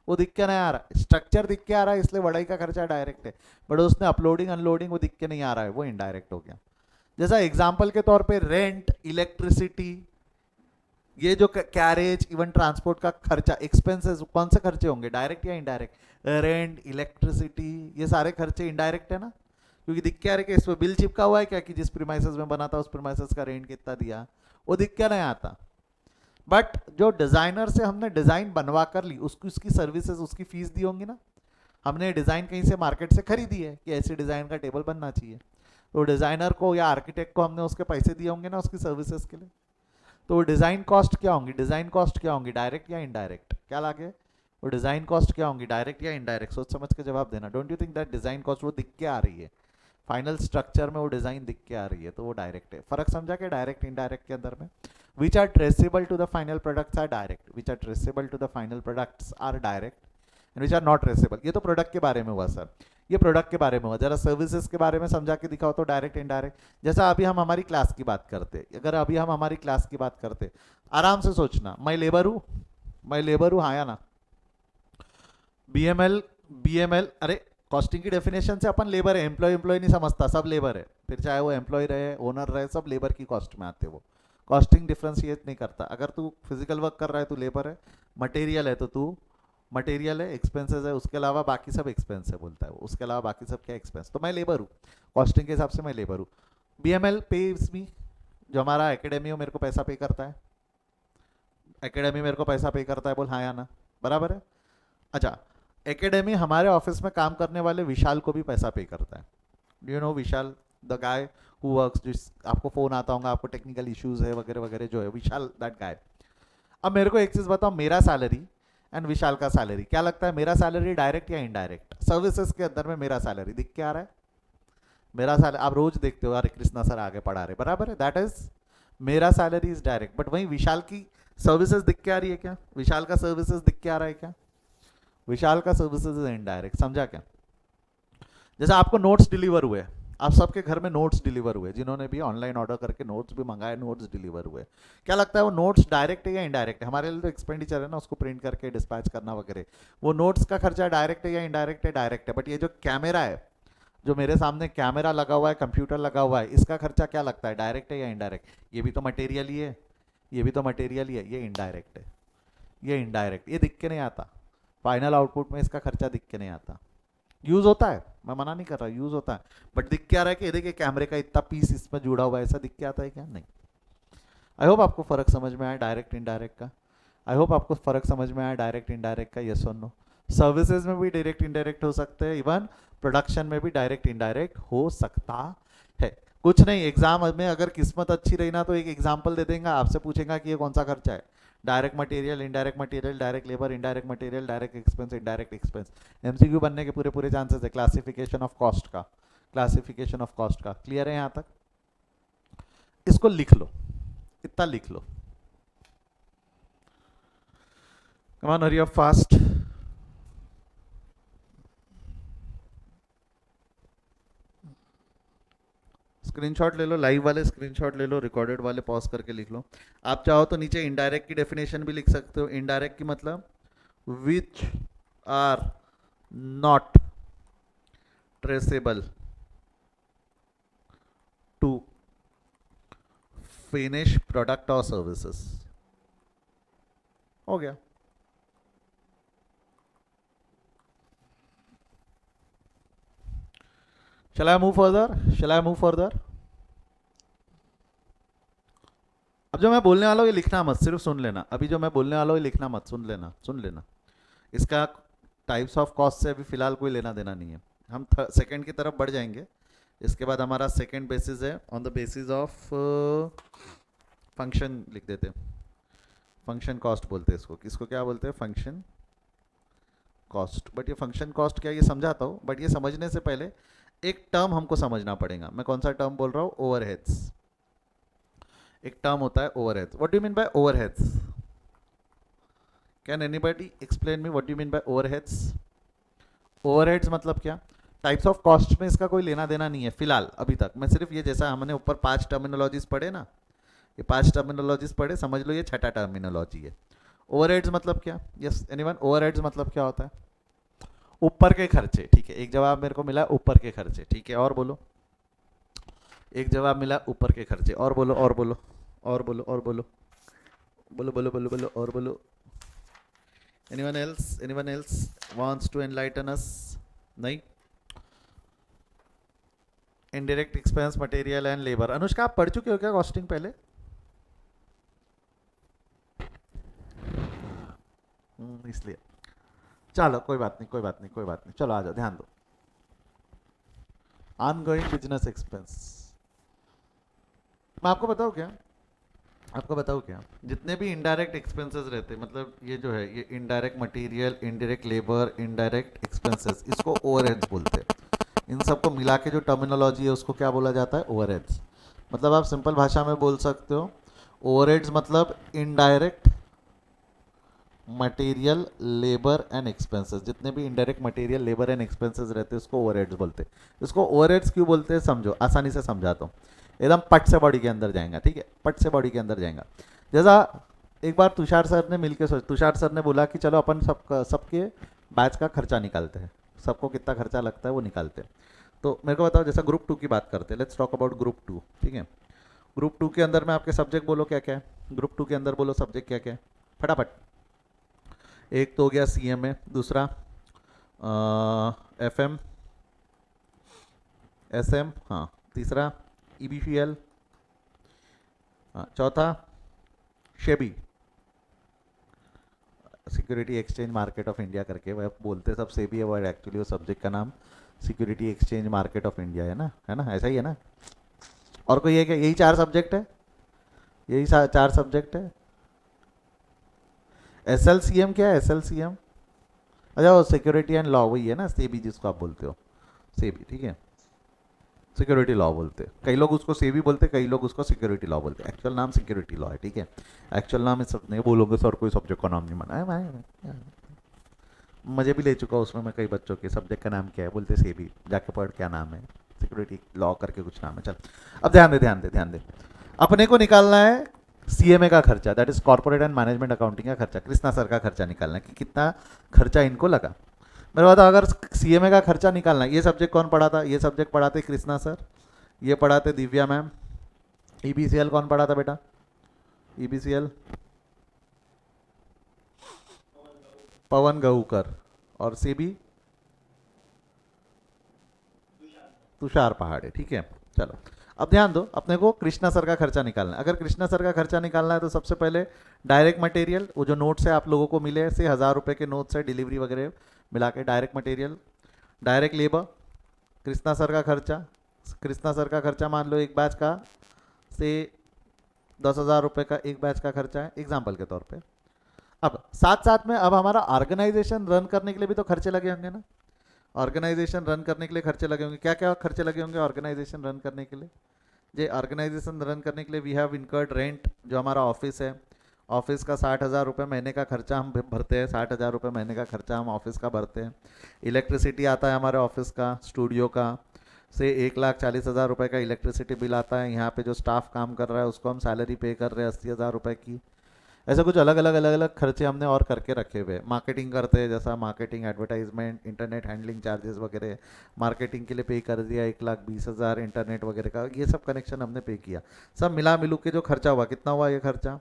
वो दिख के नहीं आ रहा। स्ट्रक्चर दिख के आ रहा है इसलिए वड़ाई का खर्चा डायरेक्ट है, बट उसने अपलोडिंग अनलोडिंग वो दिख के नहीं आ रहा है, वो इनडायरेक्ट हो गया। जैसा एग्जाम्पल के तौर पे रेंट, इलेक्ट्रिसिटी, ये जो कैरेज, इवन ट्रांसपोर्ट का खर्चा, एक्सपेंसेस, कौन से खर्चे होंगे? डायरेक्ट या इनडायरेक्ट? रेंट, इलेक्ट्रिसिटी, ये सारे खर्चे इनडायरेक्ट है ना, क्योंकि दिख क्या रहे कि इसमें बिल चिपका हुआ है क्या, कि जिस प्रीमाइसेस में बना था उस प्रीमाइसेस का रेंट कितना दिया, वो दिख क्या नहीं आता। बट जो डिजाइनर से हमने डिजाइन बनवा कर ली, उसकी उसकी सर्विसेज, उसकी फीस दी होंगी ना। हमने डिजाइन कहीं से मार्केट से खरीदी है कि ऐसे डिजाइन का टेबल बनना चाहिए, तो डिजाइनर को या आर्किटेक्ट को हमने उसके पैसे दिए होंगे ना उसकी सर्विसेज के लिए। तो डिजाइन कॉस्ट क्या होंगी? डिजाइन कॉस्ट क्या होंगी? डायरेक्ट या इनडायरेक्ट? क्या लागे? वो डिजाइन कॉस्ट क्या होंगी? डायरेक्ट या इनडायरेक्ट? सोच समझ के जवाब देना। Don't you think that design cost वो दिख के आ रही है, फाइनल स्ट्रक्चर में वो डिजाइन दिख के आ रही है, तो वो डायरेक्ट है। फर्क समझा के डायरेक्ट इनडायरेक्ट के अंदर में? Which are traceable to the final products are direct, which are traceable to the final products are direct, and which are not traceable. ये तो प्रोडक्ट के बारे में हुआ सर, ये प्रोडक्ट के बारे में हुआ। जरा सर्विसेज के बारे में समझा के दिखाओ तो, डायरेक्ट इनडायरेक्ट। जैसा अभी हम हमारी क्लास की बात करते, अगर अभी हम हमारी क्लास की बात करते, आराम से सोचना, मैं लेबर हूँ, मैं लेबर हूँ, हाँ या ना? बीएमएल, बीएमएल, अरे कॉस्टिंग की डेफिनेशन से अपन लेबर है, एम्प्लॉय एम्प्लॉय नहीं समझता, सब लेबर है। फिर चाहे वो एम्प्लॉय रहे, ओनर रहे, सब लेबर की कॉस्ट में आते। वो कॉस्टिंग डिफ्रेंशिएट नहीं करता। अगर तू फिजिकल वर्क कर रहा है तो लेबर है, मटेरियल है तो तू मटेरियल है, एक्सपेंसेस है, उसके अलावा बाकी सब एक्सपेंस है बोलता है वो, उसके अलावा बाकी सब क्या एक्सपेंस, तो मैं लेबर हूँ, कॉस्टिंग के हिसाब से मैं लेबर हूँ। बीएमएल पेज मी, जो हमारा एकेडमी हो मेरे को पैसा पे करता है, एकेडमी मेरे को पैसा पे करता है, बोल हाँ या ना, बराबर है। अच्छा, एकेडमी हमारे ऑफिस में काम करने वाले विशाल को भी पैसा पे करता है। Do you know Vishal, the guy who works, जिस आपको फोन आता होगा, आपको टेक्निकल इश्यूज है वगैरह वगैरह, जो है विशाल, दैट गाय। अब मेरे को एक चीज बताओ, मेरा सैलरी एंड विशाल का सैलरी क्या लगता है? मेरा सैलरी डायरेक्ट या इनडायरेक्ट? सर्विसेज के अंदर में मेरा सैलरी दिख के आ रहा है, मेरा सैलरी आप रोज देखते हो, अरे कृष्णा सर आगे पढ़ा रहे, बराबर है, दैट इज मेरा सैलरी इज डायरेक्ट। बट वहीं विशाल की सर्विसेज दिख के आ रही है क्या? विशाल का सर्विसेज दिख के आ रहा है क्या? विशाल का सर्विसेज इज इनडायरेक्ट, समझा क्या? जैसे आपको नोट्स डिलीवर हुए, आप सबके घर में नोट्स डिलीवर हुए, जिन्होंने भी ऑनलाइन ऑर्डर करके नोट्स भी मंगाए, नोट्स डिलीवर हुए, क्या लगता है वो नोट्स डायरेक्ट है या इनडायरेक्ट है? हमारे लिए तो एक्सपेंडिचर है ना, उसको प्रिंट करके डिस्पैच करना वगैरह। वो नोट्स का खर्चा डायरेक्ट है या इनडायरेक्ट है? डायरेक्ट है। बट ये जो कैमरा है, जो मेरे सामने कैमरा लगा हुआ है, कंप्यूटर लगा हुआ है, इसका खर्चा क्या लगता है, डायरेक्ट है या इनडायरेक्ट? ये भी तो मटेरियल ही है, ये भी तो मटेरियल ही है, ये इनडायरेक्ट है, ये इनडायरेक्ट, ये दिख के नहीं आता, फाइनल आउटपुट में इसका खर्चा दिख के नहीं आता। यूज होता है, मैं मना नहीं कर रहा, यूज होता है, बट दिख क्या रहा है कि देखिए कैमरे का इतना पीस इसमें जुड़ा हुआ है, ऐसा दिख के आता है क्या? नहीं। आई होप आपको फर्क समझ में आया डायरेक्ट इनडायरेक्ट का। आई होप आपको फर्क समझ में आया डायरेक्ट इनडायरेक्ट का, यस और नो। सर्विसेज में भी डायरेक्ट इनडायरेक्ट हो सकते हैं, इवन प्रोडक्शन में भी डायरेक्ट इनडायरेक्ट हो सकता है। कुछ नहीं, एग्जाम में अगर किस्मत अच्छी रही ना तो एक एग्जाम्पल दे देगा, आपसे पूछेगा कि ये कौन सा खर्चा है, direct material, indirect material, direct labour, indirect material, direct expense, indirect expense. MCQ बनने के पूरे पूरे चांसेस है क्लासिफिकेशन ऑफ कॉस्ट का, क्लासिफिकेशन ऑफ कॉस्ट का। क्लियर है यहाँ तक? इसको लिख लो, इतना लिख लो, come on hurry up fast. Screenshot ले लो, लाइव वाले स्क्रीनशॉट ले लो, रिकॉर्डेड वाले पॉज करके लिख लो। आप चाहो तो नीचे इनडायरेक्ट की डेफिनेशन भी लिख सकते हो। इनडायरेक्ट की मतलब which are not traceable to finish product और सर्विसेज। हो गया। Shall I move further? Shall I move further? अब जो मैं बोलने वाला हूँ ये लिखना मत, सिर्फ सुन लेना। अभी जो मैं बोलने वाला हूँ ये लिखना मत, सुन लेना, सुन लेना। इसका टाइप्स ऑफ कॉस्ट से अभी फिलहाल कोई लेना देना नहीं है। हम सेकंड की तरफ बढ़ जाएंगे। इसके बाद हमारा सेकंड बेसिस है on the basis of function, लिख देते हैं फंक्शन कॉस्ट बोलते हैं इसको। किसको क्या बोलते हैं? Function cost. बट ये फंक्शन कॉस्ट क्या, ये समझाता हूँ, बट ये समझने से पहले एक टर्म हमको समझना पड़ेगा। मैं कौन सा टर्म बोल रहा हूँ? ओवरहेड्स। एक टर्म होता है overheads. What do you mean by overheads? Can anybody explain me what do you mean by overheads? Overheads मतलब क्या? टाइप्स ऑफ कॉस्ट में इसका कोई लेना देना नहीं है फिलहाल अभी तक। मैं सिर्फ ये, जैसा हमने ऊपर 5 टर्मिनोलॉजीज पढ़े ना, ये 5 टर्मिनोलॉजीज पढ़े, समझ लो ये छठा टर्मिनोलॉजी है। ओवरहेड्स मतलब क्या? यस एनीवन, ओवरहेड्स मतलब क्या होता है? ऊपर के खर्चे। ठीक है, एक जवाब मेरे को मिला ऊपर के खर्चे। ठीक है, और बोलो। एक जवाब मिला ऊपर के खर्चे। और बोलो, और बोलो, और बोलो, और बोलो, बोलो बोलो बोलो बोलो, और बोलो। Anyone else? Anyone else wants to enlighten us? नहीं? Indirect expense, material and labour. Anushka आप पढ़ चुके हो क्या कॉस्टिंग पहले? इसलिए चलो कोई बात नहीं, कोई बात नहीं, कोई बात नहीं, चलो आ जाओ, ध्यान दो। Ongoing business expense. मैं आपको बताऊँ क्या, आपको बताऊँ क्या, जितने भी इनडायरेक्ट एक्सपेंसेस रहते हैं, मतलब ये जो है, ये indirect material, indirect labour, indirect expenses, इसको ओवरहेड्स बोलते हैं। इन सबको मिला के जो टर्मिनोलॉजी है उसको क्या बोला जाता है? ओवरहेड्स। मतलब आप सिंपल भाषा में बोल सकते हो, ओवरहेड्स मतलब indirect material labour and expenses, जितने भी indirect material labour and expenses रहते हैं उसको ओवरहेड्स बोलते हैं। इसको ओवरहेड्स क्यों बोलते हैं समझो, आसानी से समझाता हूँ, एकदम पट से बॉडी के अंदर जाएगा, ठीक है, पट से बॉडी के अंदर जाएगा। जैसा एक बार तुषार सर ने मिलकर तुषार सर ने बोला कि चलो अपन सबके बैच का खर्चा निकालते हैं, सबको कितना खर्चा लगता है वो निकालते हैं। तो मेरे को बताओ, जैसा ग्रुप 2 की बात करते हैं, लेट्स टॉक अबाउट ग्रुप 2, ठीक है। ग्रुप 2 के अंदर में आपके सब्जेक्ट बोलो क्या क्या है, ग्रुप 2 के अंदर बोलो सब्जेक्ट क्या क्या है फटाफट। एक तो हो गया CMA, दूसरा FM SM, हाँ, तीसरा EBCL, हाँ, चौथा शेबी, security exchange market of India करके वह बोलते सब सेबी है वर्ड, एक्चुअली वो सब्जेक्ट का नाम security exchange market of India है ना, ऐसा ही है ना। और कोई है क्या, यही 4 सब्जेक्ट है, यही 4 सब्जेक्ट है। SLCM क्या है, SLCM, अच्छा वो सिक्योरिटी एंड लॉ वही है ना, सेबी जिसको आप बोलते हो, सेबी, ठीक है, सिक्योरिटी लॉ बोलते हैं, कई लोग उसको सेबी बोलते हैं, कई लोग उसको सिक्योरिटी लॉ बोलते हैं, एक्चुअल नाम सिक्योरिटी लॉ है, ठीक है। एक्चुअल नाम इस नहीं बोलोगे सर, कोई सब्जेक्ट का नाम नहीं माना है, मैं मजे भी ले चुका उसमें मैं, कई बच्चों के सब्जेक्ट का नाम क्या है बोलते सेबी, जाके पढ़ क्या नाम है, सिक्योरिटी लॉ करके कुछ नाम है। चल अब ध्यान दे, अपने को निकालना है CMA का खर्चा, that is corporate and management accounting का खर्चा, कृष्णा सर का खर्चा निकालना है कि कितना खर्चा इनको लगा। मेरे बताओ, अगर CMA का खर्चा निकालना है, ये सब्जेक्ट कौन पढ़ाता, ये सब्जेक्ट पढ़ाते कृष्णा सर, ये पढ़ाते दिव्या मैम। EBCL कौन पढ़ाता बेटा, EBCL पवन गहूकर, और सेबी तुषार पहाड़े, ठीक है। चलो अब ध्यान दो, अपने को कृष्णा सर का खर्चा निकालना है। अगर कृष्णा सर का खर्चा निकालना है तो सबसे पहले डायरेक्ट मटेरियल, वो जो नोट्स है आप लोगों को मिले से 1000 रुपये के नोट्स है, डिलीवरी वगैरह मिला के direct material, direct labour, Krishna sir का खर्चा, कृष्णा सर का खर्चा मान लो एक बैच का से 10,000 रुपये का एक बैच का खर्चा है एग्जाम्पल के तौर पे। अब साथ साथ में अब हमारा ऑर्गेनाइजेशन रन करने के लिए भी तो खर्चे लगे होंगे ना, ऑर्गेनाइजेशन रन करने के लिए खर्चे लगे होंगे, क्या क्या खर्चे लगे होंगे ऑर्गेनाइजेशन रन करने के लिए। ये ऑर्गेनाइजेशन रन करने के लिए वी हैव इनकर्ड रेंट, जो हमारा ऑफिस है, ऑफिस का 60,000 रुपये महीने का खर्चा हम भरते हैं, 60,000 रुपये महीने का खर्चा हम ऑफिस का भरते हैं। इलेक्ट्रिसिटी आता है हमारे ऑफिस का, स्टूडियो का से 1,40,000 रुपये का इलेक्ट्रिसिटी बिल आता है। यहाँ पे जो स्टाफ काम कर रहा है उसको हम सैलरी पे कर रहे हैं 80,000 रुपये की। ऐसे कुछ अलग अलग खर्चे हमने और करके रखे हुए। मार्केटिंग करते हैं, जैसा marketing, advertisement, internet handling charges वगैरह, मार्केटिंग के लिए पे कर दिया 1,20,000, इंटरनेट वगैरह का ये सब कनेक्शन हमने पे किया। सब मिला मिलू के जो खर्चा हुआ, कितना हुआ ये खर्चा,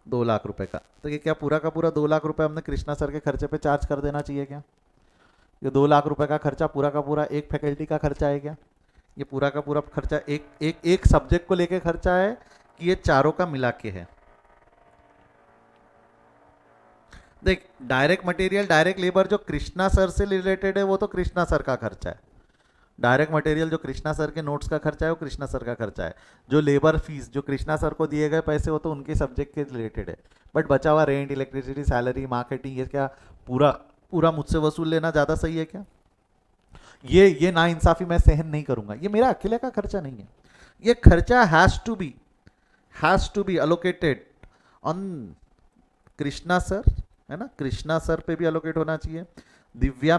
2,00,000 रुपये का। तो ये क्या पूरा का पूरा 2,00,000 रुपये हमने कृष्णा सर के खर्चे पे चार्ज कर देना चाहिए क्या? ये 2,00,000 रुपये का खर्चा पूरा का पूरा एक फैकल्टी का खर्चा है क्या? ये पूरा का पूरा खर्चा एक सब्जेक्ट को लेके खर्चा है कि ये चारों का मिला के है? देख, डायरेक्ट मटेरियल, डायरेक्ट लेबर जो कृष्णा सर से रिलेटेड है वो तो कृष्णा सर का खर्चा है। डायरेक्ट मटेरियल जो कृष्णा सर के नोट्स का खर्चा है वो कृष्णा सर का खर्चा है। जो लेबर फीस जो कृष्णा सर को दिए गए पैसे वो तो उनके सब्जेक्ट के रिलेटेड है। बट बचा हुआ रेंट, इलेक्ट्रिसिटी, सैलरी, मार्केटिंग, ये क्या पूरा पूरा मुझसे वसूल लेना ज़्यादा सही है क्या? ये ना इंसाफी मैं सहन नहीं करूंगा। ये मेरा अकेले का खर्चा नहीं है, ये खर्चा has to be allocated on Krishna sir, है ना, कृष्णा सर पे भी अलोकेट होना चाहिए, दिव्या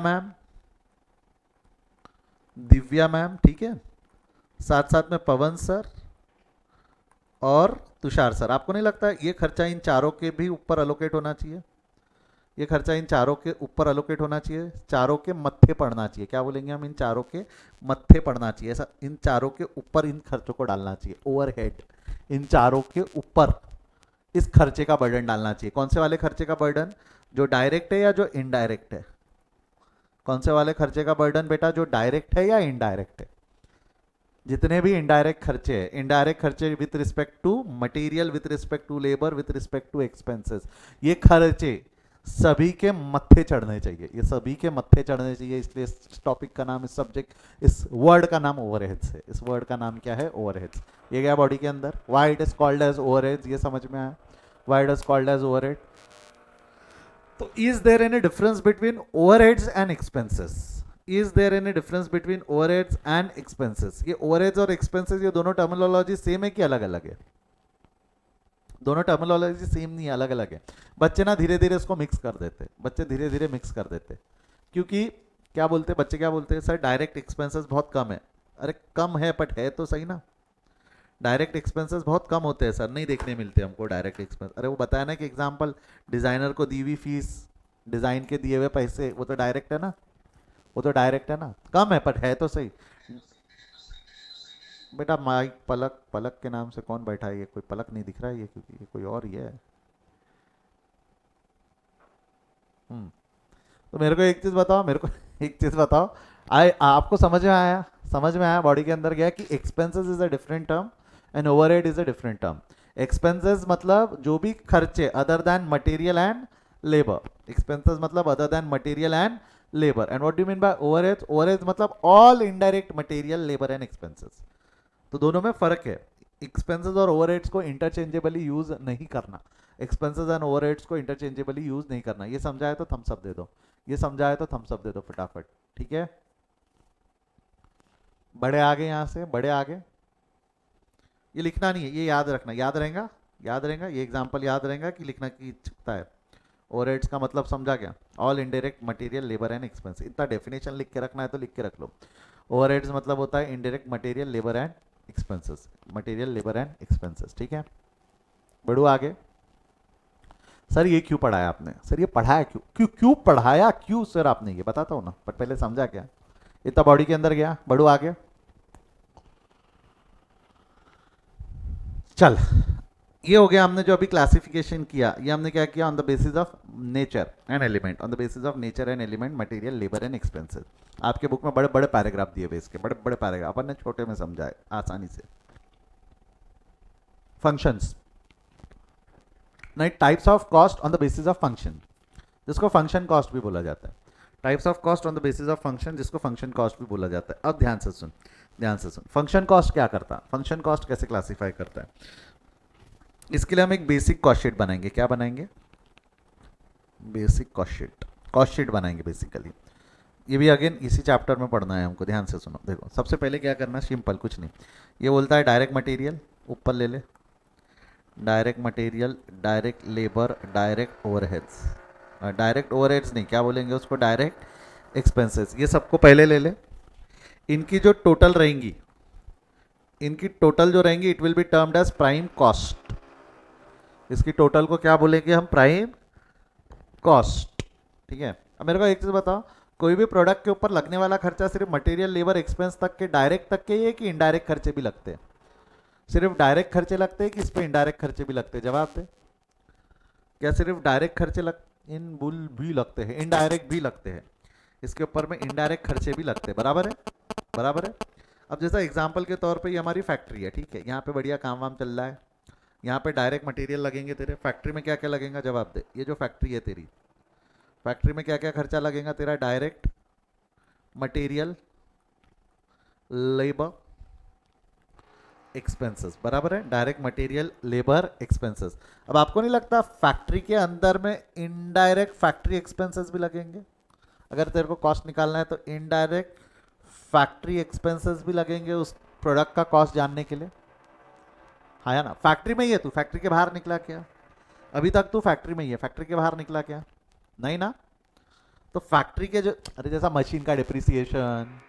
मैम, ठीक है, साथ साथ में पवन सर और तुषार सर। आपको नहीं लगता ये खर्चा इन चारों के भी ऊपर अलोकेट होना चाहिए? ये खर्चा इन चारों के ऊपर अलोकेट होना चाहिए, चारों के मत्थे पड़ना चाहिए। क्या बोलेंगे हम? इन चारों के मत्थे पड़ना चाहिए, ऐसा इन चारों के ऊपर इन खर्चों को डालना चाहिए, ओवरहेड, इन चारों के ऊपर इस खर्चे का बर्डन डालना चाहिए। कौन से वाले खर्चे का बर्डन? जो डायरेक्ट है या जो इनडायरेक्ट है? कौन से वाले खर्चे का बर्डन बेटा? जो डायरेक्ट है या इनडायरेक्ट है? जितने भी इनडायरेक्ट खर्चे हैं, इनडायरेक्ट खर्चे with respect to material, with respect to labour, with respect to expenses, ये खर्चे सभी के मत्थे चढ़ने चाहिए, ये सभी के मत्थे चढ़ने चाहिए। इसलिए इस टॉपिक का नाम, इस सब्जेक्ट, इस वर्ड का नाम ओवरहेड्स है। इस वर्ड का नाम क्या है? ओवरहेड्स। ये गया बॉडी के अंदर। Why it is called as overheads, ये समझ में आया? Why it is called as overhead. तो is there any difference between overheads and expenses? Is there any difference between overheads and expenses? ये ओवरहेड्स और एक्सपेंसेस, ये दोनों टर्मिनोलॉजी सेम है कि अलग अलग है? दोनों टर्मिनोलॉजी सेम नहीं है, अलग अलग है। बच्चे ना धीरे धीरे इसको मिक्स कर देते, बच्चे धीरे धीरे मिक्स कर देते, क्योंकि क्या बोलते हैं बच्चे, क्या बोलते हैं, सर डायरेक्ट एक्सपेंसेस बहुत कम है। अरे कम है बट है तो सही ना। डायरेक्ट एक्सपेंसेस बहुत कम होते हैं सर, नहीं देखने मिलते हमको डायरेक्ट एक्सपेंस। अरे वो बताया ना कि एग्जांपल, डिजाइनर को दी हुई फीस, डिजाइन के दिए हुए पैसे, वो तो डायरेक्ट है ना, वो तो डायरेक्ट है ना, कम है बट है तो सही। बेटा माइक पलक, पलक के नाम से कौन बैठा है, ये कोई पलक नहीं दिख रहा है ये, क्योंकि ये कोई और ही है। हम्म। तो मेरे को एक चीज बताओ, मेरे को एक चीज बताओ, आपको समझ में आया, समझ में आया बॉडी के अंदर गया कि expenses is a different term and overhead is a different term. Expenses मतलब जो भी खर्चे other than material and labour, expenses मतलब other than material and labour. And what do you mean by overheads? Overheads मतलब all indirect material, labour and expenses. तो दोनों में फर्क है। एक्सपेंसेस और ओवरहेड्स को इंटरचेंजेबली यूज नहीं करना, एक्सपेंसेस एंड ओवरहेड्स को इंटरचेंजेबली यूज नहीं करना। ये समझाए तो थम्स अप दे दो, ये समझाए तो थम्स अप दे दो फटाफट, ठीक है। बड़े आगे, यहाँ से बड़े आगे, ये लिखना नहीं है, ये याद रखना, याद रहेगा, याद रहेगा, ये एग्जांपल याद रहेगा कि लिखना की चिपता है। ओवरहेड्स का मतलब समझा क्या? All indirect material, labour and expense. इतना डेफिनेशन लिख के रखना है तो लिख के रख लो। ओवरहेड्स मतलब होता है indirect material, labour and expenses, material, labour and expenses, ठीक है। बढ़ो आगे। सर ये क्यों पढ़ाया आपने? सर ये पढ़ाया क्यों, क्यों क्यों पढ़ाया क्यों सर आपने? ये बताता हूँ ना, बट पहले समझा क्या। इतना बॉडी के अंदर गया, बढ़ो आगे। चल, ये हो गया हमने जो अभी क्लासिफिकेशन किया, ये हमने क्या किया, on the basis of nature and element, on the basis of nature and element, material, labour and expenses. आपके बुक में बड़े बड़े पैराग्राफ दिए हुए इसके, बड़े बड़े पैराग्राफ, अपन ने छोटे में समझाए आसानी से। फंक्शंस, नहीं, types of cost on the basis of function, जिसको फंक्शन कॉस्ट भी बोला जाता है। Types of cost on the basis of function, जिसको फंक्शन कॉस्ट भी बोला जाता है। अब ध्यान से सुन, ध्यान से सुन, फंक्शन कॉस्ट क्या करता है, फंक्शन कॉस्ट कैसे क्लासिफाई करता है। इसके लिए हम एक बेसिक कॉस्ट शीट बनाएंगे। क्या बनाएंगे? Basic cost sheet, cost sheet बनाएंगे बेसिकली। ये भी अगेन इसी चैप्टर में पढ़ना है हमको, ध्यान से सुनो। देखो सबसे पहले क्या करना, सिंपल कुछ नहीं, ये बोलता है डायरेक्ट मटेरियल, ऊपर ले ले, direct material, direct labour, direct overheads. Direct overheads नहीं, क्या बोलेंगे उसको, डायरेक्ट एक्सपेंसेस। ये सबको पहले ले ले, इनकी जो टोटल रहेंगी, इनकी टोटल जो रहेंगी, it will be termed as prime cost. इसकी टोटल को क्या बोलेंगे हम, प्राइम कॉस्ट, ठीक है। अब मेरे को एक चीज बताओ, कोई भी प्रोडक्ट के ऊपर लगने वाला खर्चा सिर्फ मटेरियल, लेबर, एक्सपेंस तक के, डायरेक्ट तक के ही है कि इनडायरेक्ट खर्चे भी लगते हैं? सिर्फ डायरेक्ट खर्चे लगते हैं कि इस पे इनडायरेक्ट खर्चे भी लगते हैं? जवाब दे। क्या सिर्फ डायरेक्ट खर्चे लग, इन बुल भी लगते हैं, इनडायरेक्ट भी लगते हैं, इसके ऊपर में इनडायरेक्ट खर्चे भी लगते हैं, बराबर है, बराबर है। अब जैसा एग्जांपल के तौर पे ये हमारी फैक्ट्री है, ठीक है, यहाँ पे बढ़िया काम वाम चल रहा है, यहाँ पे डायरेक्ट मटेरियल लगेंगे तेरे। फैक्ट्री में क्या क्या लगेगा, जवाब दे। ये जो फैक्ट्री है तेरी, फैक्ट्री में क्या क्या खर्चा लगेगा तेरा, डायरेक्ट मटेरियल, लेबर, एक्सपेंसेस, बराबर है, डायरेक्ट मटेरियल, लेबर, एक्सपेंसेस। अब आपको नहीं लगता फैक्ट्री के अंदर में इनडायरेक्ट फैक्ट्री एक्सपेंसेस भी लगेंगे? अगर तेरे को कॉस्ट निकालना है तो इनडायरेक्ट फैक्ट्री एक्सपेंसेस भी लगेंगे उस प्रोडक्ट का कॉस्ट जानने के लिए। हाँ या ना? फैक्ट्री में ही है तू, फैक्ट्री के बाहर निकला क्या? अभी तक तू फैक्ट्री में ही है, फैक्ट्री के बाहर निकला क्या? नहीं ना? तो फैक्ट्री के जो, अरे जैसा मशीन का डिप्रिसिएशन,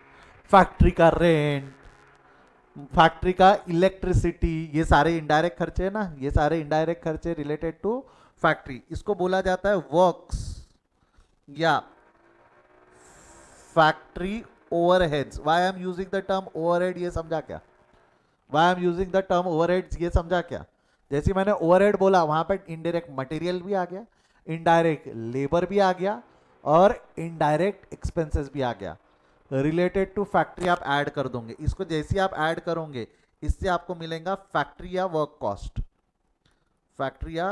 फैक्ट्री का रेंट, फैक्ट्री का इलेक्ट्रिसिटी, ये सारे इनडायरेक्ट खर्चे है ना, ये सारे इनडायरेक्ट खर्चे रिलेटेड टू फैक्ट्री। इसको बोला जाता है वर्क्स या factory overheads. Why I am using the term overhead, ये समझा क्या? Why I am using the term overheads, ये समझा क्या? जैसे मैंने ओवरहेड बोला, वहां पर इनडायरेक्ट मटेरियल भी आ गया, इनडायरेक्ट लेबर भी आ गया, और इनडायरेक्ट एक्सपेंसेस भी आ गया। रिलेटेड टू फैक्ट्री आप ऐड कर दोगे, इसको जैसे ही आप ऐड करोगे इससे आपको मिलेगा फैक्ट्री या वर्क कॉस्ट, फैक्ट्री या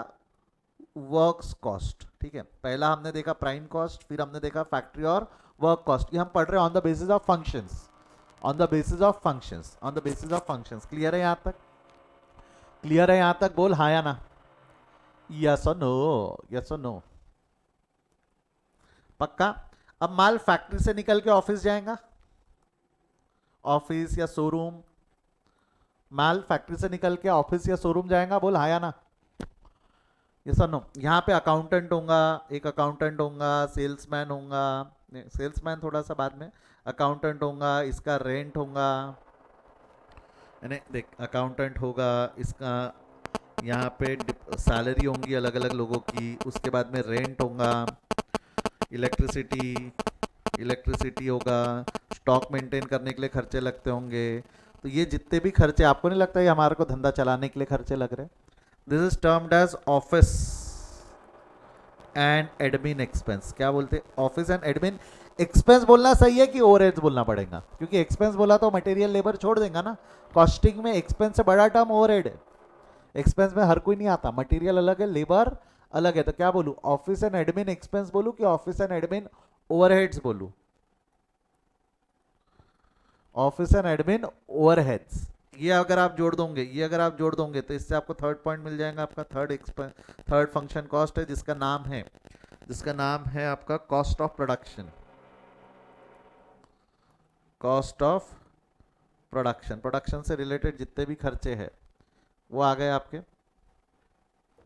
वर्क्स कॉस्ट, ठीक है। पहला हमने देखा प्राइम कॉस्ट, फिर हमने देखा फैक्ट्री और वर्क कॉस्ट। ये हम पढ़ रहे हैं on the basis of functions, on the basis of functions, on the basis of functions. Clear है यहां तक? क्लियर है यहां तक? बोल हाँ या ना, यस और नो, यस और नो, पक्का। अब माल फैक्ट्री से निकल के ऑफिस जाएगा, ऑफिस या शोरूम, माल फैक्ट्री से निकल के ऑफिस या शोरूम जाएगा, बोल हाँ या ना। ये सुनो, यहाँ पे अकाउंटेंट होगा, एक अकाउंटेंट होगा, सेल्समैन होगा, सेल्समैन थोड़ा सा बाद में, अकाउंटेंट होगा, इसका रेंट होगा, यानी देख अकाउंटेंट होगा, इसका यहाँ पे सैलरी होंगी अलग अलग लोगों की, उसके बाद में रेंट होगा, इलेक्ट्रिसिटी, इलेक्ट्रिसिटी होगा, स्टॉक मेंटेन करने के लिए खर्चे लगते होंगे। तो ये जितने भी खर्चे, आपको नहीं लगता ये हमारे को धंधा चलाने के लिए खर्चे लग रहे हैं? This is termed as office and admin expense. क्या बोलते हैं? ऑफिस एंड एडमिन एक्सपेंस बोलना सही है कि ओवरहेड्स बोलना पड़ेगा? क्योंकि एक्सपेंस बोला तो मटेरियल लेबर छोड़ देगा ना। कॉस्टिंग में एक्सपेंस से बड़ा टर्म ओवरहेड है। एक्सपेंस में हर कोई नहीं आता, मटेरियल अलग है, लेबर अलग है। तो क्या बोलूं, ऑफिस एंड एडमिन एक्सपेंस बोलूं कि ऑफिस एंड एडमिन ओवरहेड्स बोलूं? Office and admin overheads. ये अगर आप जोड़ दोगे, ये अगर आप जोड़ दोगे तो इससे आपको थर्ड पॉइंट मिल जाएगा। आपका थर्ड फंक्शन कॉस्ट है, जिसका नाम है आपका cost of production. Cost of production, production से रिलेटेड जितने भी खर्चे हैं वो आ गए आपके।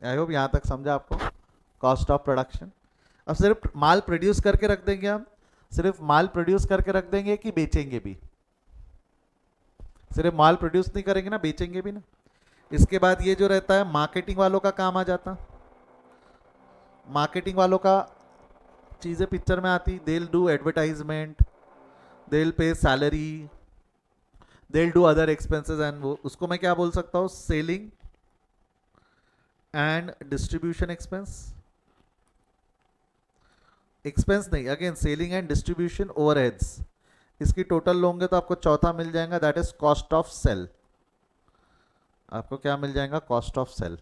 आई होप यहाँ तक समझा आपको कॉस्ट ऑफ प्रोडक्शन। अब सिर्फ माल प्रोड्यूस करके रख देंगे हम, सिर्फ माल प्रोड्यूस करके रख देंगे कि बेचेंगे भी? सिर्फ माल प्रोड्यूस नहीं करेंगे ना, बेचेंगे भी ना। इसके बाद ये जो रहता है मार्केटिंग वालों का काम आ जाता। मार्केटिंग वालों का चीज़ें पिक्चर में आती। They will do advertisement, they will pay salary, they will do other expenses and वो, उसको मैं क्या बोल सकता हूँ? Selling and distribution expense. Expense नहीं, again selling and distribution overheads. इसकी टोटल लोगे तो आपको चौथा मिल जाएगा, that is cost of sale. आपको क्या मिल जाएगा? Cost of sale.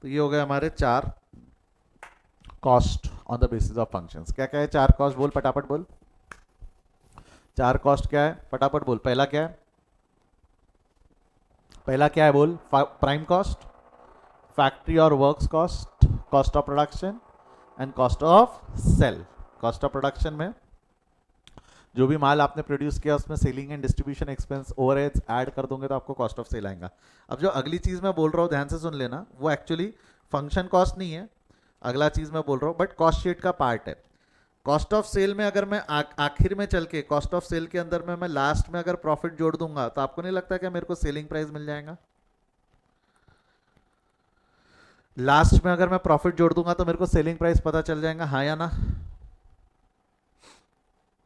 तो ये हो गए हमारे 4 cost on the basis of functions. क्या क्या है 4 कॉस्ट? बोल फटाफट बोल। 4 कॉस्ट क्या है? फटाफट बोल। पहला क्या है? पहला क्या है बोल? प्राइम कॉस्ट, फैक्ट्री और works cost, cost of production and cost of sale. Cost of production में जो भी माल आपने प्रोड्यूस किया उसमें selling and distribution expense overheads add कर दोगे तो आपको कॉस्ट ऑफ सेल आएगा। अब जो अगली चीज़ मैं बोल रहा हूँ ध्यान से सुन लेना, वो एक्चुअली फंक्शन कॉस्ट नहीं है। अगला चीज़ मैं बोल रहा हूँ बट कॉस्ट शीट का पार्ट है। कॉस्ट ऑफ सेल में अगर मैं आखिर में चल के कॉस्ट ऑफ सेल के अंदर में मैं लास्ट में अगर प्रॉफिट जोड़ दूंगा तो आपको नहीं लगता कि मेरे को सेलिंग प्राइस मिल जाएगा? लास्ट में अगर मैं प्रॉफिट जोड़ दूंगा तो मेरे को सेलिंग प्राइस पता चल जाएगा, हाँ या ना?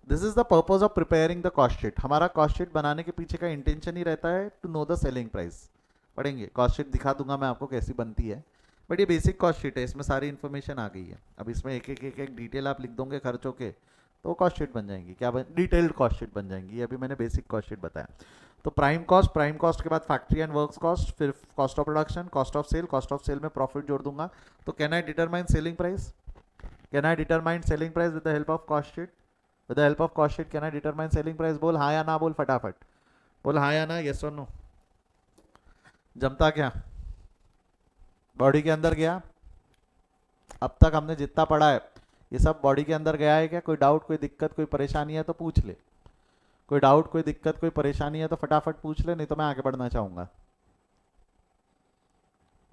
This is the purpose of preparing the cost sheet. हमारा कॉस्ट शीट बनाने के पीछे का इंटेंशन ही रहता है to know the selling price. पढ़ेंगे कॉस्ट शीट, दिखा दूंगा मैं आपको कैसी बनती है, बट ये बेसिक कॉस्ट शीट है, इसमें सारी इन्फॉर्मेशन आ गई है। अब इसमें एक डिटेल आप लिख दोगे खर्चों के तो कॉस्ट शीट बन जाएंगी। क्या बन? डिटेल्ड कॉस्ट शीट बन जाएंगी। अभी मैंने बेसिक कॉस्ट शीट बताया। तो प्राइम कॉस्ट के बाद फैक्ट्री एंड वर्क्स कॉस्ट, फिर cost of production, cost of sale में प्रॉफिट जोड़ दूंगा। तो can I determine selling price? Can I determine selling price with the help of cost sheet? With the help of cost sheet can I determine selling price? बोल हाँ या ना, बोल फटाफट बोल हाँ या ना, यस और नो। जमता क्या? बॉडी के अंदर गया? अब तक हमने जितना पढ़ा है ये सब बॉडी के अंदर गया है क्या? कोई डाउट, कोई दिक्कत, कोई परेशानी है तो पूछ ले। कोई डाउट, कोई दिक्कत, कोई परेशानी है तो फटाफट पूछ ले, नहीं तो मैं आगे बढ़ना चाहूंगा।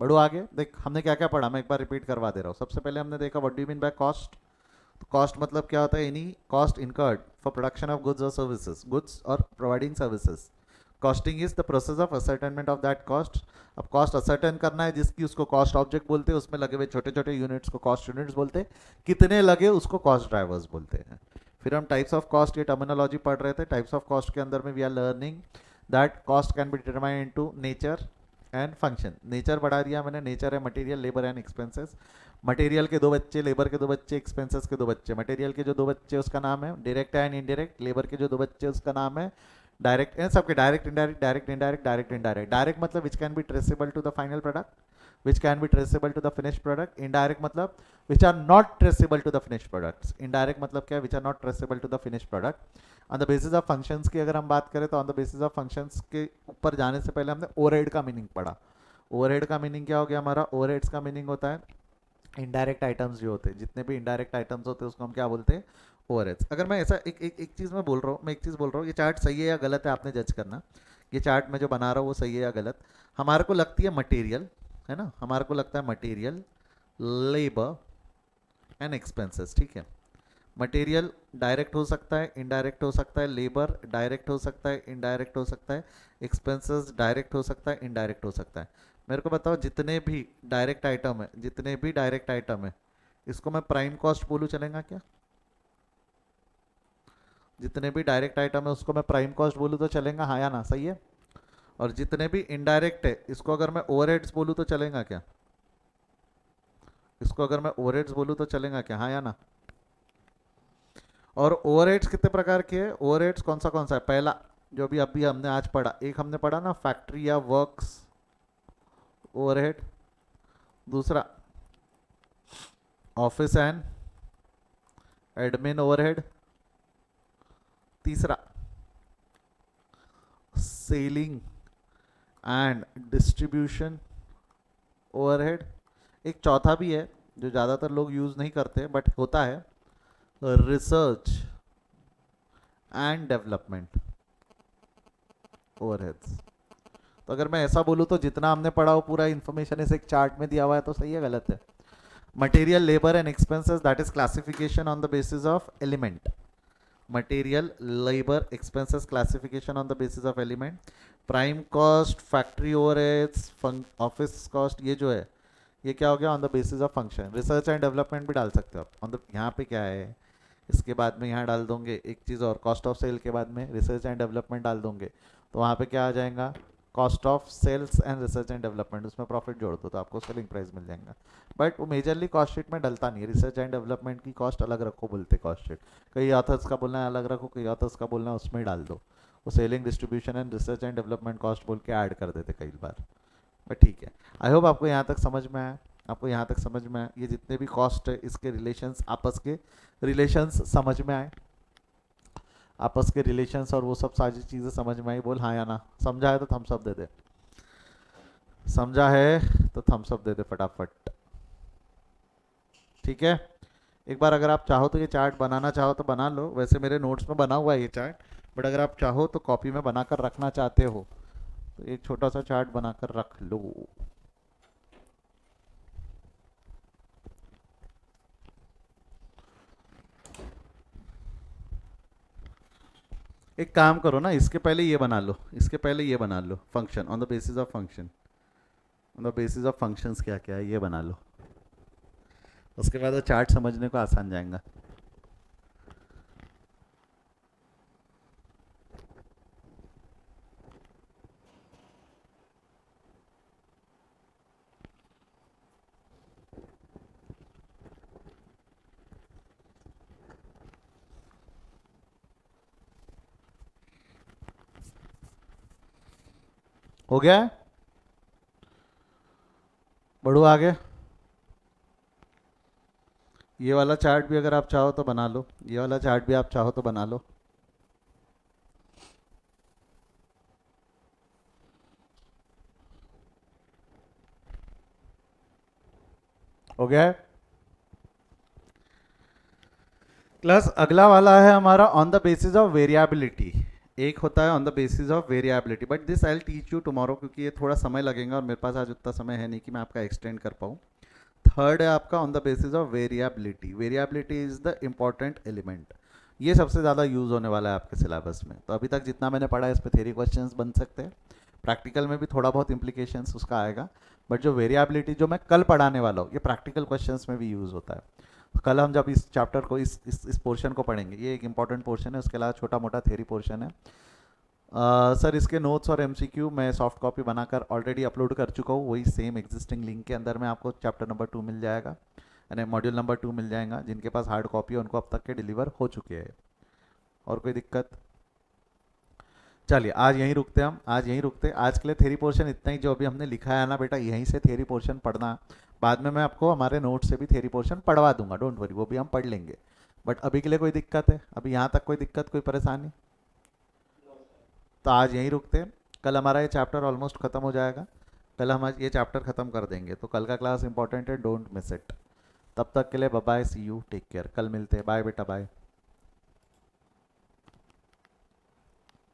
बढ़ो आगे। देख हमने क्या क्या पढ़ा, मैं एक बार रिपीट करवा दे रहा हूँ। सबसे पहले हमने देखा what do you mean by cost. Cost मतलब क्या होता है? Any cost incurred for production of goods और सर्विसेज, गुड्स और providing services. Costing is the process of ascertainment of that cost. अब कॉस्ट असर्टेन करना है जिसकी, उसको कॉस्ट ऑब्जेक्ट बोलते हैं। उसमें लगे हुए छोटे छोटे यूनिट्स को कॉस्ट यूनिट्स बोलते हैं। कितने लगे उसको कॉस्ट ड्राइवर्स बोलते हैं। फिर हम टाइप्स ऑफ कॉस्ट, ये टर्मिनोलॉजी पढ़ रहे थे। टाइप्स ऑफ कॉस्ट के अंदर में we are learning that cost can be determined into nature and function. Nature बढ़ा दिया मैंने, नेचर है material, labour and expenses. Material के 2 बच्चे, लेबर के 2 बच्चे, एक्सपेंसेस के 2 बच्चे। मटेरियल के जो 2 बच्चे उसका नाम है डायरेक्ट एंड इनडायरेक्ट। लेबर के जो 2 बच्चे उसका नाम है डायरेक्ट। सबके direct indirect, direct indirect, direct indirect. Direct मतलब which can be traceable to the final product, which can be traceable to the finished product. Indirect मतलब which are not traceable to the finished products. Indirect मतलब क्या है? which are not traceable to the finished product. On the basis of functions की अगर हम बात करें तो on the basis of functions के ऊपर जाने से पहले हमने overhead का मीनिंग पढ़ा। overhead का मीनिंग क्या हो गया हमारा? overheads का मीनिंग होता है इनडायरेक्ट आइटम्स जो होते हैं, जितने भी इनडायरेक्ट आइटम्स होते हैं उसको हम क्या बोलते हैं? ओवरहेड्स। अगर मैं ऐसा एक चीज़ मैं बोल रहा हूँ, एक चीज़ बोल रहा हूँ, ये चार्ट सही है या गलत है आपने जज करना। ये चार्ट मैं जो बना रहा हूँ वो सही है या गलत। हमारे को लगती है मटेरियल, है ना, हमारे को लगता है मटेरियल, लेबर एंड एक्सपेंसेस, ठीक है। मटेरियल डायरेक्ट हो सकता है, इनडायरेक्ट हो सकता है, लेबर डायरेक्ट हो सकता है, इनडायरेक्ट हो सकता है, एक्सपेंसेस डायरेक्ट हो सकता है, इनडायरेक्ट हो सकता है। मेरे को बताओ जितने भी डायरेक्ट आइटम है, जितने भी डायरेक्ट आइटम है, इसको मैं प्राइम कॉस्ट बोलूँ, चलेगा क्या? जितने भी डायरेक्ट आइटम है उसको मैं प्राइम कॉस्ट बोलूँ तो चलेगा, हाँ या ना, सही है। और जितने भी इनडायरेक्ट है इसको अगर मैं ओवरहेड्स बोलूँ तो चलेगा क्या? इसको अगर मैं ओवरहेड्स बोलूँ तो चलेगा क्या, हाँ या ना? और ओवरहेड्स कितने प्रकार के हैं? ओवरहेड्स कौन सा है? पहला जो भी अभी हमने आज पढ़ा, एक हमने पढ़ा ना, फैक्ट्री या वर्क्स ओवरहेड। दूसरा ऑफिस एंड एडमिन ओवरहेड। तीसरा सेलिंग एंड डिस्ट्रीब्यूशन ओवरहेड। एक चौथा भी है जो ज़्यादातर लोग यूज़ नहीं करते बट होता है, रिसर्च एंड डेवलपमेंट ओवरहेड्स। तो अगर मैं ऐसा बोलूँ तो जितना हमने पढ़ा वो पूरा इन्फॉर्मेशन इस एक चार्ट में दिया हुआ है, तो सही है गलत है? Material, labour and expenses, that is classification on the basis of element. Material, labour, expenses classification on the basis of element. Prime cost, factory overheads, office cost, ये जो है ये क्या हो गया? On the basis of function. Research and development भी डाल सकते हो आप ऑन द, यहाँ पे क्या है, इसके बाद में यहाँ डाल दोगे एक चीज़ और, कॉस्ट ऑफ सेल के बाद में रिसर्च एंड डेवलपमेंट डाल दोगे तो वहाँ पे क्या आ जाएगा? Cost of sales and research and development, उसमें प्रॉफिट जोड़ दो तो आपको सेलिंग प्राइस मिल जाएगा। बट वो मेजरली कॉस्ट शीट में डलता नहीं है। रिसर्च एंड डेवलपमेंट की कॉस्ट अलग रखो बोलते कॉस्ट शीट, कई ऑथर्स का बोलना है अलग रखो, कई ऑथर्स का बोलना है उसमें डाल दो। वो selling, distribution and research and development cost बोल के ऐड कर देते कई बार, बट ठीक है। आई होप आपको यहाँ तक समझ में आया, आपको यहाँ तक समझ में आया, ये जितने भी कॉस्ट है इसके रिलेशंस, आपस के रिलेशंस समझ में आए, आपस के रिलेशंस और वो सब सारी चीज़ें समझ में आई? बोल हाँ या ना। समझा है तो थम्स अप दे दे, समझा है तो थम्स अप दे दे फटाफट, ठीक है। एक बार अगर आप चाहो तो ये चार्ट बनाना चाहो तो बना लो, वैसे मेरे नोट्स में बना हुआ है ये चार्ट, बट अगर आप चाहो तो कॉपी में बनाकर रखना चाहते हो तो एक छोटा सा चार्ट बनाकर रख लो। एक काम करो ना, इसके पहले ये बना लो, इसके पहले ये बना लो, function on the basis of function, on the basis of functions क्या क्या है ये बना लो, उसके बाद वो चार्ट समझने को आसान जाएगा। हो गया है? बढ़ो आगे। ये वाला चार्ट भी अगर आप चाहो तो बना लो, ये वाला चार्ट भी आप चाहो तो बना लो। हो गया है? प्लस अगला वाला है हमारा on the basis of variability. एक होता है on the basis of variability, but this I will teach you tomorrow, क्योंकि ये थोड़ा समय लगेगा और मेरे पास आज उतना समय है नहीं कि मैं आपका एक्सटेंड कर पाऊँ। थर्ड है आपका on the basis of variability. Variability is the important element, ये सबसे ज़्यादा यूज़ होने वाला है आपके सिलेबस में। तो अभी तक जितना मैंने पढ़ा है इस पर थ्योरी क्वेश्चंस बन सकते हैं, प्रैक्टिकल में भी थोड़ा बहुत इंप्लीकेशंस उसका आएगा, बट जो वेरिएबिलिटी जो मैं कल पढ़ाने वाला हूँ ये प्रैक्टिकल क्वेश्चंस में भी यूज़ होता है। कल हम जब इस चैप्टर को इस पोर्शन को पढ़ेंगे, ये एक इंपॉर्टेंट पोर्शन है, उसके अलावा छोटा मोटा थ्योरी पोर्शन है। सर इसके नोट्स और एमसीक्यू मैं सॉफ्ट कॉपी बनाकर ऑलरेडी अपलोड कर चुका हूँ, वही सेम एग्जिस्टिंग लिंक के अंदर में आपको चैप्टर नंबर 2 मिल जाएगा, यानी मॉड्यूल नंबर 2 मिल जाएगा। जिनके पास हार्ड कॉपी है उनको अब तक के डिलीवर हो चुके हैं। और कोई दिक्कत? चलिए आज यहीं रुकते हम, आज यहीं रुकते। आज के लिए थ्योरी पोर्शन इतना ही, जो अभी हमने लिखा है ना बेटा, यहीं से थ्योरी पोर्शन पढ़ना। बाद में मैं आपको हमारे नोट से भी थ्योरी पोर्शन पढ़वा दूंगा, डोंट वरी, वो भी हम पढ़ लेंगे। बट अभी के लिए कोई दिक्कत है? अभी यहाँ तक कोई दिक्कत, कोई परेशानी? तो आज यहीं रुकते हैं, कल हमारा ये चैप्टर ऑलमोस्ट ख़त्म हो जाएगा, कल हम ये चैप्टर ख़त्म कर देंगे। तो कल का क्लास इंपॉर्टेंट है, डोंट मिस इट। तब तक के लिए bye bye, see you, take care, कल मिलते हैं, बाय बेटा बाय।